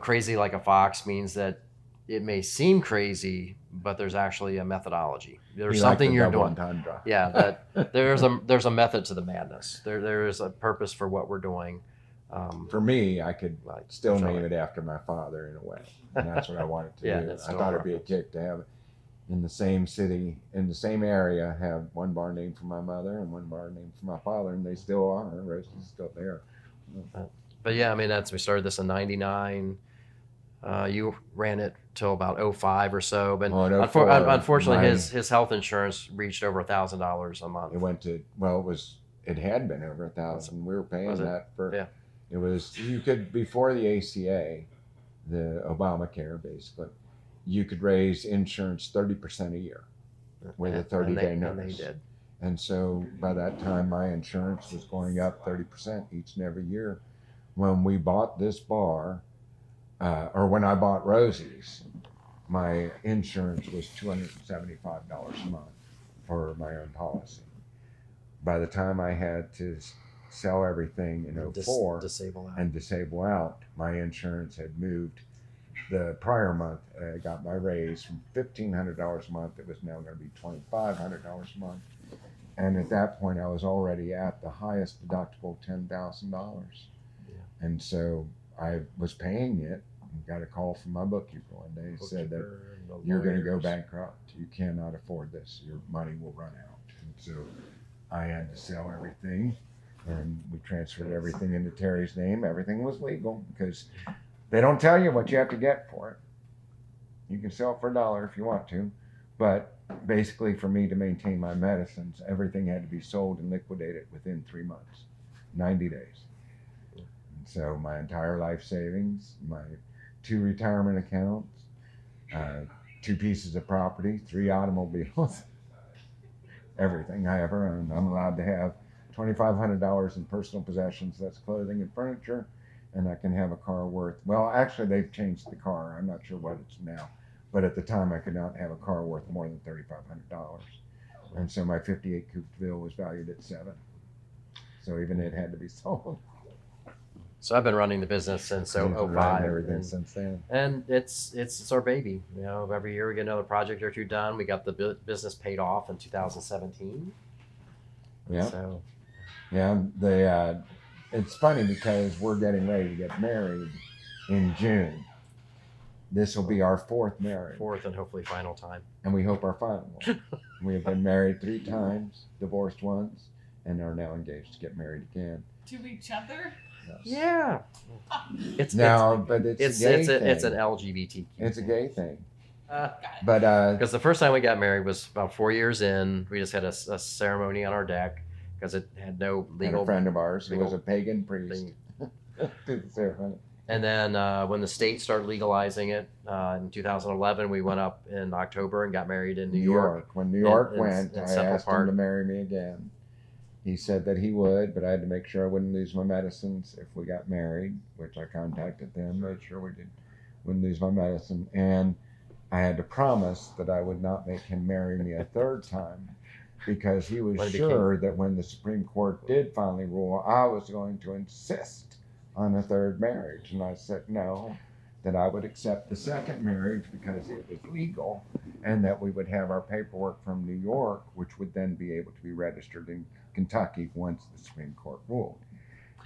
crazy like a fox means that it may seem crazy, but there's actually a methodology. There's something you're doing. Yeah, that there's a method to the madness. There is a purpose for what we're doing. For me, I could still name it after my father in a way, and that's what I wanted to do. I thought it'd be a kick to have in the same city, in the same area, have one bar named for my mother and one bar named for my father, and they still are. Rosie's still there. But yeah, I mean, we started this in '99. You ran it till about 05 or so, but unfortunately, his health insurance reached over $1,000 a month. It went to it had been over 1,000. We were paying that for. Yeah. It was you could before the ACA, the Obamacare basically, you could raise insurance 30% a year with a 30-day notice. And they did. And so by that time, my insurance was going up 30% each and every year. When we bought this bar, or when I bought Rosie's, my insurance was $275 a month for my own policy. By the time I had to sell everything in 04 and disable out, my insurance had moved. The prior month, I got my raise from $1,500 a month. It was now going to be $2,500 a month. And at that point, I was already at the highest deductible, $10,000. Yeah. And so I was paying it and got a call from my bookkeeper one day. He said that you're going to go bankrupt. You cannot afford this. Your money will run out. And so I had to sell everything, and we transferred everything into Terry's name. Everything was legal because they don't tell you what you have to get for it. You can sell it for $1 if you want to, but basically for me to maintain my medicines, everything had to be sold and liquidated within 3 months, 90 days. And so my entire life savings, my 2 retirement accounts, 2 pieces of property, 3 automobiles, everything I ever owned. I'm allowed to have $2,500 in personal possessions. That's clothing and furniture. And I can have a car worth, well, actually, they've changed the car. I'm not sure what it's now. But at the time, I could not have a car worth more than $3,500. And so my 58 Coupe Ville was valued at $7. So even it had to be sold. So I've been running the business since Right, 05. everything since then. And it's our baby. You know, every year we get another project or two done. We got the business paid off in 2017. Yeah. So Yeah. It's funny because we're getting ready to get married in June. This will be our 4th marriage. 4th and hopefully final time. And we hope our final one. We have been married 3 times, divorced once, and are now engaged to get married again. To each other? Yes. Yeah. It's No, but it's a gay thing. It's an LGBTQ. It's a gay thing. Got it. But Because the first time we got married was about 4 years in. We just had a ceremony on our deck because it had no and legal a friend of ours who was legal a pagan priest thing. did the ceremony. And then when the state started legalizing it in 2011, we went up in October and got married in New York. When New York in went, I Central asked him Park. to marry me again. He said that he would, but I had to make sure I wouldn't lose my medicines if we got married, which I contacted them, made sure wouldn't lose my medicine. And I had to promise that I would not make him marry me a 3rd time because he was When it sure that when the Supreme Court did finally rule, I was going to insist on a 3rd marriage. And I said no, that I would accept the 2nd marriage because it was legal and that we would have our paperwork from New York, which would then be able to be registered in Kentucky once the Supreme Court ruled.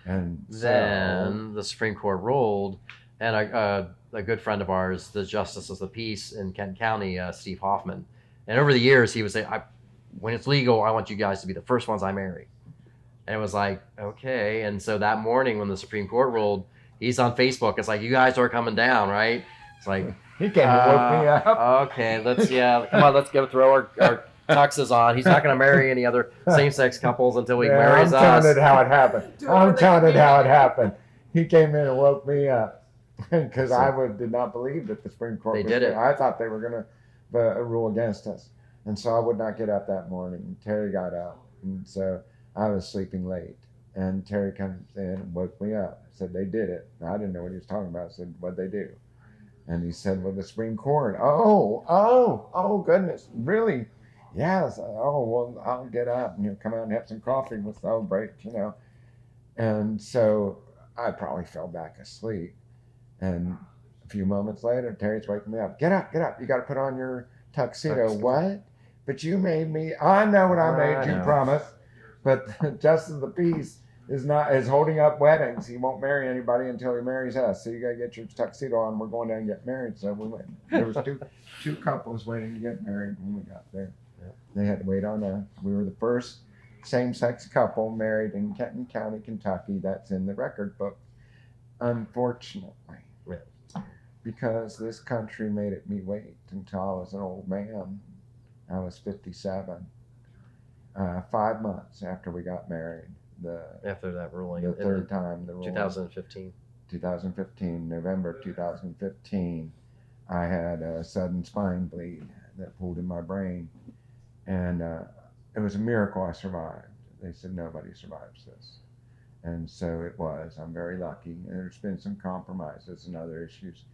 And Then the Supreme Court ruled, and a good friend of ours, the Justice of the Peace in Kent County, Steve Hoffman, and over the years he would say, when it's legal, I want you guys to be the first ones I marry. And it was like, okay. And so that morning when the Supreme Court ruled, he's on Facebook. It's like, you guys are coming down, right? It's like, he came and woke me up. Okay, come on, let's go throw our tuxes on. He's not going to marry any other same-sex couples until he marries us. I'm telling it how it happened. I'm telling it how it happened. He came in and woke me up because did not believe that the Supreme Court did it. I thought they were going to rule against us. And so I would not get up that morning. Terry got up. And so I was sleeping late. And Terry comes in and woke me up. Said they did it. And I didn't know what he was talking about. I said, what'd they do? And he said, well, the Supreme Court. Oh, goodness. Really? Yes. Oh, well, I'll get up and come out and have some coffee and we'll celebrate, And so I probably fell back asleep. And a few moments later, Terry's waking me up. Get up. You got to put on your tuxedo. What? But you made me. I know what I made you promise. But Justice of the Peace is holding up weddings. He won't marry anybody until he marries us. So you got to get your tuxedo on. We're going down and get married. So we went. There was two couples waiting to get married when we got there. Yeah. They had to wait on us. We were the first same-sex couple married in Kenton County, Kentucky. That's in the record book. Unfortunately, because this country made me wait until I was an old man. I was 57. 5 months after we got married. After that ruling. The 3rd time. The ruling. 2015. 2015, November 2015, I had a sudden spine bleed that pulled in my brain. And it was a miracle I survived. They said nobody survives this. And so it was. I'm very lucky. And there's been some compromises and other issues.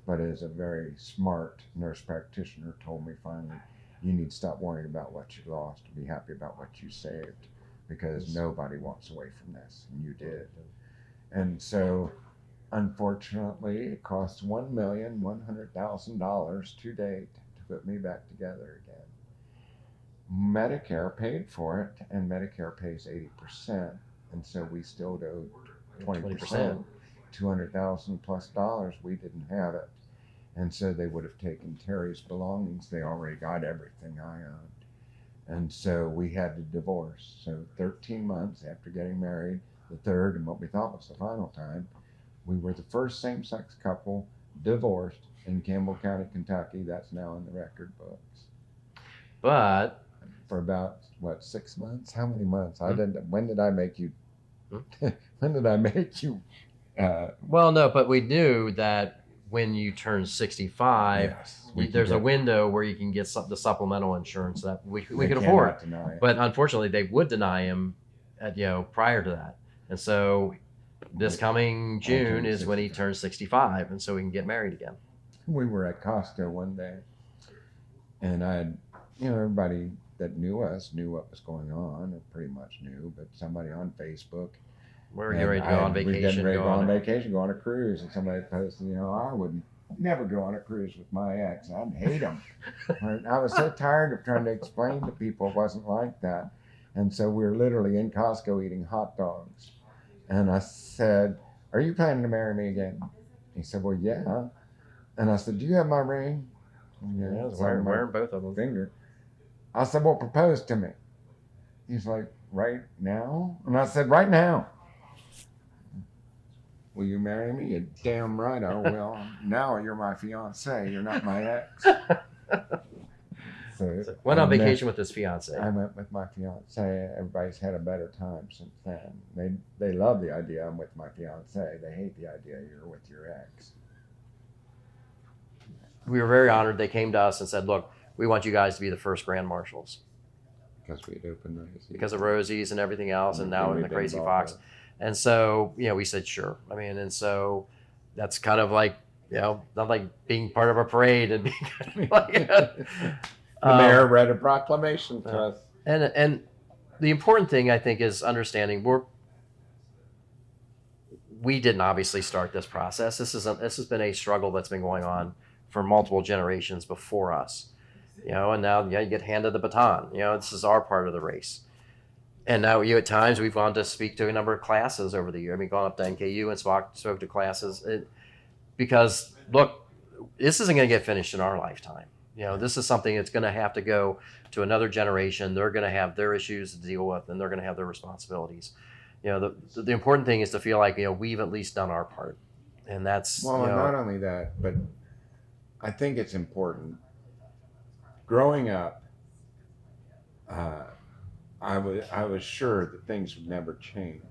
But as a very smart nurse practitioner told me finally, you need to stop worrying about what you lost and be happy about what you saved. Because nobody walks away from this. And you did. And so, unfortunately, it cost $1,100,000 to date to put me back together again. Medicare paid for it, and Medicare pays 80%, and so we still owed 20%, $200,000 plus. We didn't have it, and so they would have taken Terry's belongings. They already got everything I owned, and so we had to divorce. So 13 months after getting married, the 3rd and what we thought was the final time, we were the first same-sex couple divorced in Campbell County, Kentucky. That's now in the record books. But for about 6 months? How many months? When did I make you? When did I make you? Well, no, but we knew that when you turn 65, Yes, we there's a can get- window where you can get the supplemental insurance that we they could cannot afford. deny it. But unfortunately, they would deny him at, prior to that. And so this coming June is when he turns 65, and so we can get married again. We were at Costco one day, and I had, everybody that knew us knew what was going on, or pretty much knew, but somebody on Facebook. We're getting ready to go on We're vacation. getting ready to go on vacation, go on a cruise, and somebody posted, I would never go on a cruise with my ex. I'd hate him. I was so tired of trying to explain to people it wasn't like that. And so we were literally in Costco eating hot dogs. And I said, "Are you planning to marry me again?" He said, "Well, yeah." And I said, "Do you have my ring?" Yeah, I was it's on my wearing both of them. finger. I said, "Well, propose to me." He's like, "Right now?" And I said, "Right now." "Will you marry me?" "You're damn right I will." "Now you're my fiance. You're not my ex." So Went on I met- vacation with his fiance. I went with my fiance. Everybody's had a better time since then. They love the idea I'm with my fiance. They hate the idea you're with your ex. We were very honored. They came to us and said, "Look, we want you guys to be the first grand marshals Because we'd opened Rosie. because of Rosie's and everything else, and now in We'd the been Crazy involved Fox." And so, we said, sure. I mean, and so that's kind of like, not like being part of a parade and being kind of like, The mayor read a proclamation to us. and the important thing I think is understanding we didn't obviously start this process. This has been a struggle that's been going on for multiple generations before us, and now you get handed the baton. This is our part of the race. And now at times we've gone to speak to a number of classes over the year. I mean, gone up to NKU and spoke to classes because look, this isn't going to get finished in our lifetime. This is something that's going to have to go to another generation. They're going to have their issues to deal with, and they're going to have their responsibilities. The important thing is to feel like we've at least done our part, and that's Not only that, but I think it's important. Growing up, I was sure that things would never change,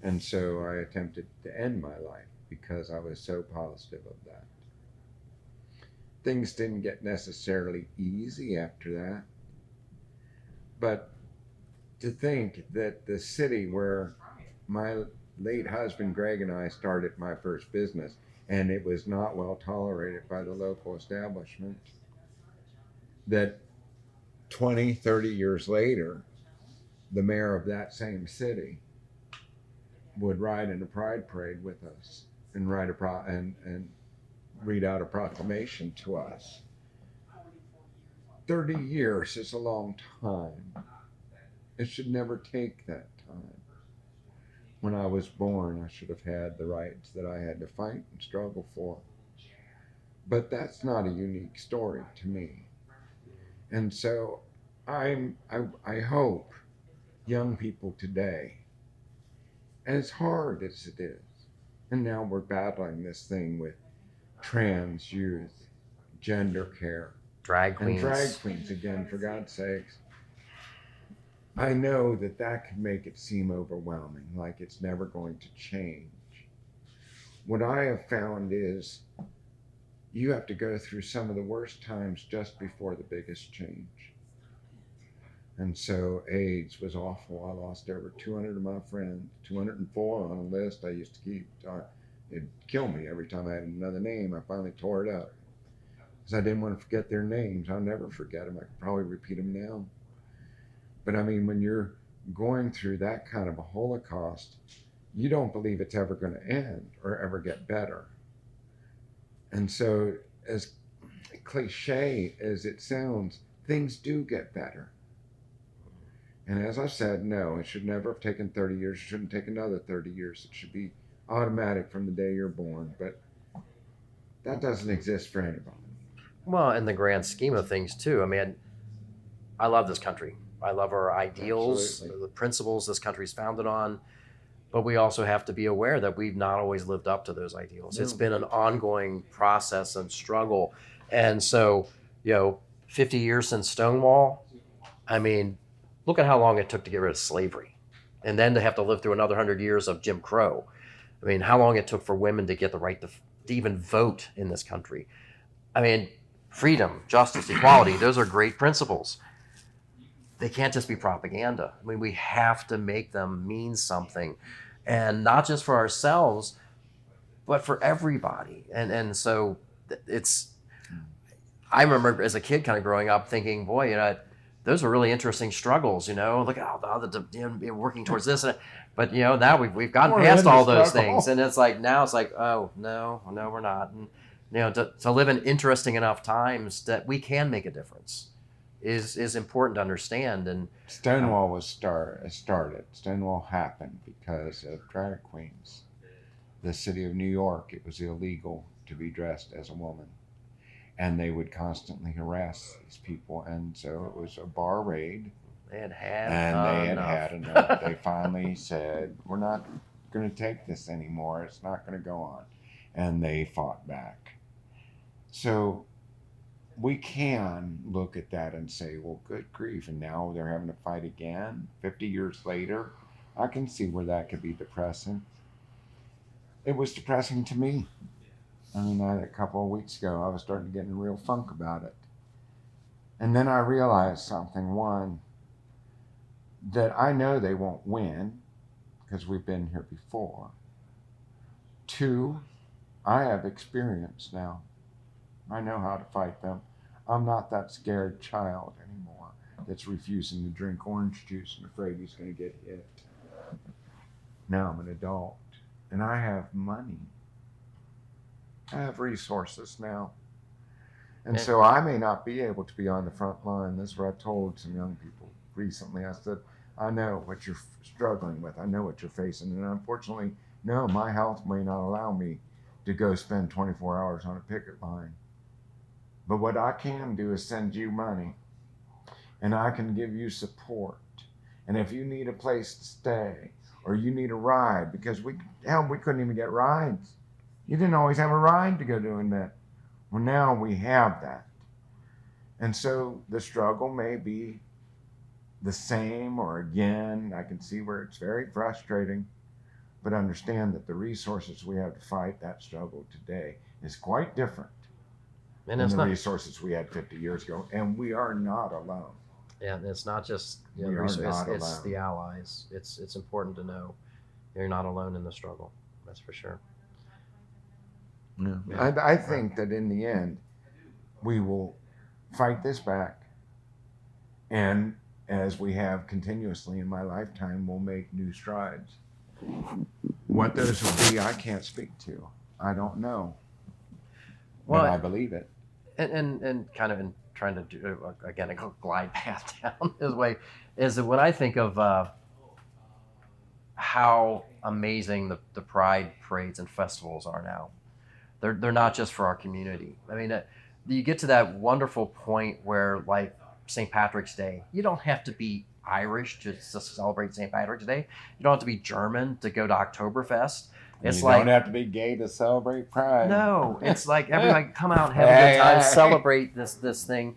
and so I attempted to end my life because I was so positive of that. Things didn't get necessarily easy after that, but to think that the city where my late husband Greg and I started my first business, and it was not well tolerated by the local establishment, that 20, 30 years later, the mayor of that same city would ride in a pride parade with us and and read out a proclamation to us. 30 years is a long time. It should never take that time. When I was born, I should have had the rights that I had to fight and struggle for. But that's not a unique story to me. And so I hope young people today, as hard as it is, and now we're battling this thing with trans youth, gender care, drag queens. and drag queens again, for God's sakes. I know that could make it seem overwhelming, like it's never going to change. What I have found is you have to go through some of the worst times just before the biggest change. And so AIDS was awful. I lost over 200 of my friends, 204 on a list I used to keep. It'd kill me every time I had another name. I finally tore it up because I didn't want to forget their names. I'll never forget them. I could probably repeat them now. But I mean, when you're going through that kind of a Holocaust, you don't believe it's ever going to end or ever get better. And so, as cliche as it sounds, things do get better. And as I said, no, it should never have taken 30 years. It shouldn't take another 30 years. It should be automatic from the day you're born. But that doesn't exist for anybody. Well, in the grand scheme of things, too. I mean, I love this country. I love our ideals, Absolutely. the principles this country's founded on. But we also have to be aware that we've not always lived up to those ideals. No. It's been an ongoing process and struggle. And so, 50 years since Stonewall, I mean, look at how long it took to get rid of slavery. And then to have to live through another 100 years of Jim Crow. I mean, how long it took for women to get the right to to even vote in this country. I mean, freedom, justice, equality, those are great principles. They can't just be propaganda. I mean, we have to make them mean something, and not just for ourselves, but for everybody. And so it's, I remember as a kid kind of growing up thinking, boy, those are really interesting struggles, look at all the working towards this. But, now we've gotten We're past in the all those struggle. things. And it's like, now it's like, oh, no, we're not. And, to live in interesting enough times that we can make a difference is important to understand. And Stonewall was started. Stonewall happened because of drag queens. The city of New York, it was illegal to be dressed as a woman. And they would constantly harass these people. And so it was a bar raid. they had Had enough. enough. They finally said, we're not going to take this anymore. It's not going to go on. And they fought back. So we can look at that and say, well, good grief. And now they're having to fight again 50 years later. I can see where that could be depressing. It was depressing to me. I mean, a couple of weeks ago, I was starting to get in a real funk about it. And then I realized something. One, that I know they won't win because we've been here before. Two, I have experience now. I know how to fight them. I'm not that scared child anymore that's refusing to drink orange juice and afraid he's going to get hit. Now I'm an adult and I have money. I have resources now. And so I may not be able to be on the front line. This is what I told some young people recently. I said, I know what you're struggling with. I know what you're facing. And unfortunately, no, my health may not allow me to go spend 24 hours on a picket line. But what I can do is send you money. And I can give you support. And if you need a place to stay or you need a ride, because we couldn't even get rides. You didn't always have a ride to go to an event. Well, now we have that. And so the struggle may be the same or again. I can see where it's very frustrating, but understand that the resources we have to fight that struggle today is quite different And than it's the not, resources we had 50 years ago. And we are not alone. yeah, it's not just We are not it's alone. the allies. It's important to know you're not alone in the struggle. That's for sure. Yeah. Yeah. I think that in the end, we will fight this back. And as we have continuously in my lifetime, we'll make new strides. What those will be, I can't speak to. I don't know. Well, but I believe it. and kind of in trying to do again a glide path down this way is that when I think of how amazing the pride parades and festivals are now, they're not just for our community. I mean, you get to that wonderful point where, like St. Patrick's Day, you don't have to be Irish to celebrate St. Patrick's Day. You don't have to be German to go to Oktoberfest. It's You like, don't have to be gay to celebrate Pride. no, it's like everybody come out and have a good time, celebrate this thing.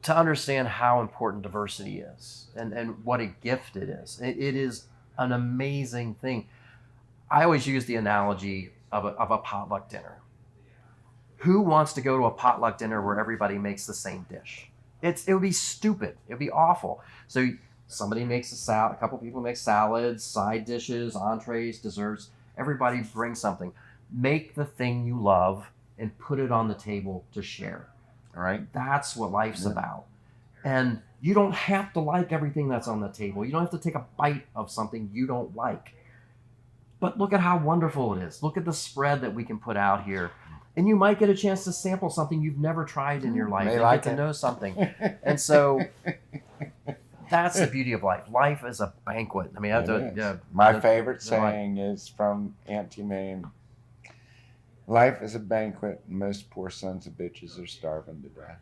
To understand how important diversity is and what a gift it is. It is an amazing thing. I always use the analogy of a potluck dinner. Who wants to go to a potluck dinner where everybody makes the same dish? It would be stupid. It would be awful. So somebody makes a salad, a couple people make salads, side dishes, entrees, desserts. Everybody brings something. Make the thing you love and put it on the table to share. All right. That's what life's about. And you don't have to like everything that's on the table. You don't have to take a bite of something you don't like. But look at how wonderful it is. Look at the spread that we can put out here. And you might get a chance to sample something you've never tried in your life May and like get to it. know something. And so that's the beauty of life. Life is a banquet. I mean, It is. My favorite saying is from Auntie Mame. Life is a banquet, and most poor sons of bitches are starving to death.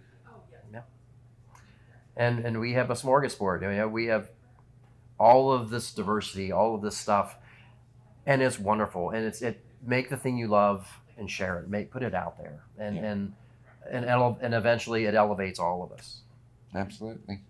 And we have a smorgasbord. I mean, we have all of this diversity, all of this stuff, and it's wonderful. And it make the thing you love and share it. Put it out there, and eventually it elevates all of us. Absolutely.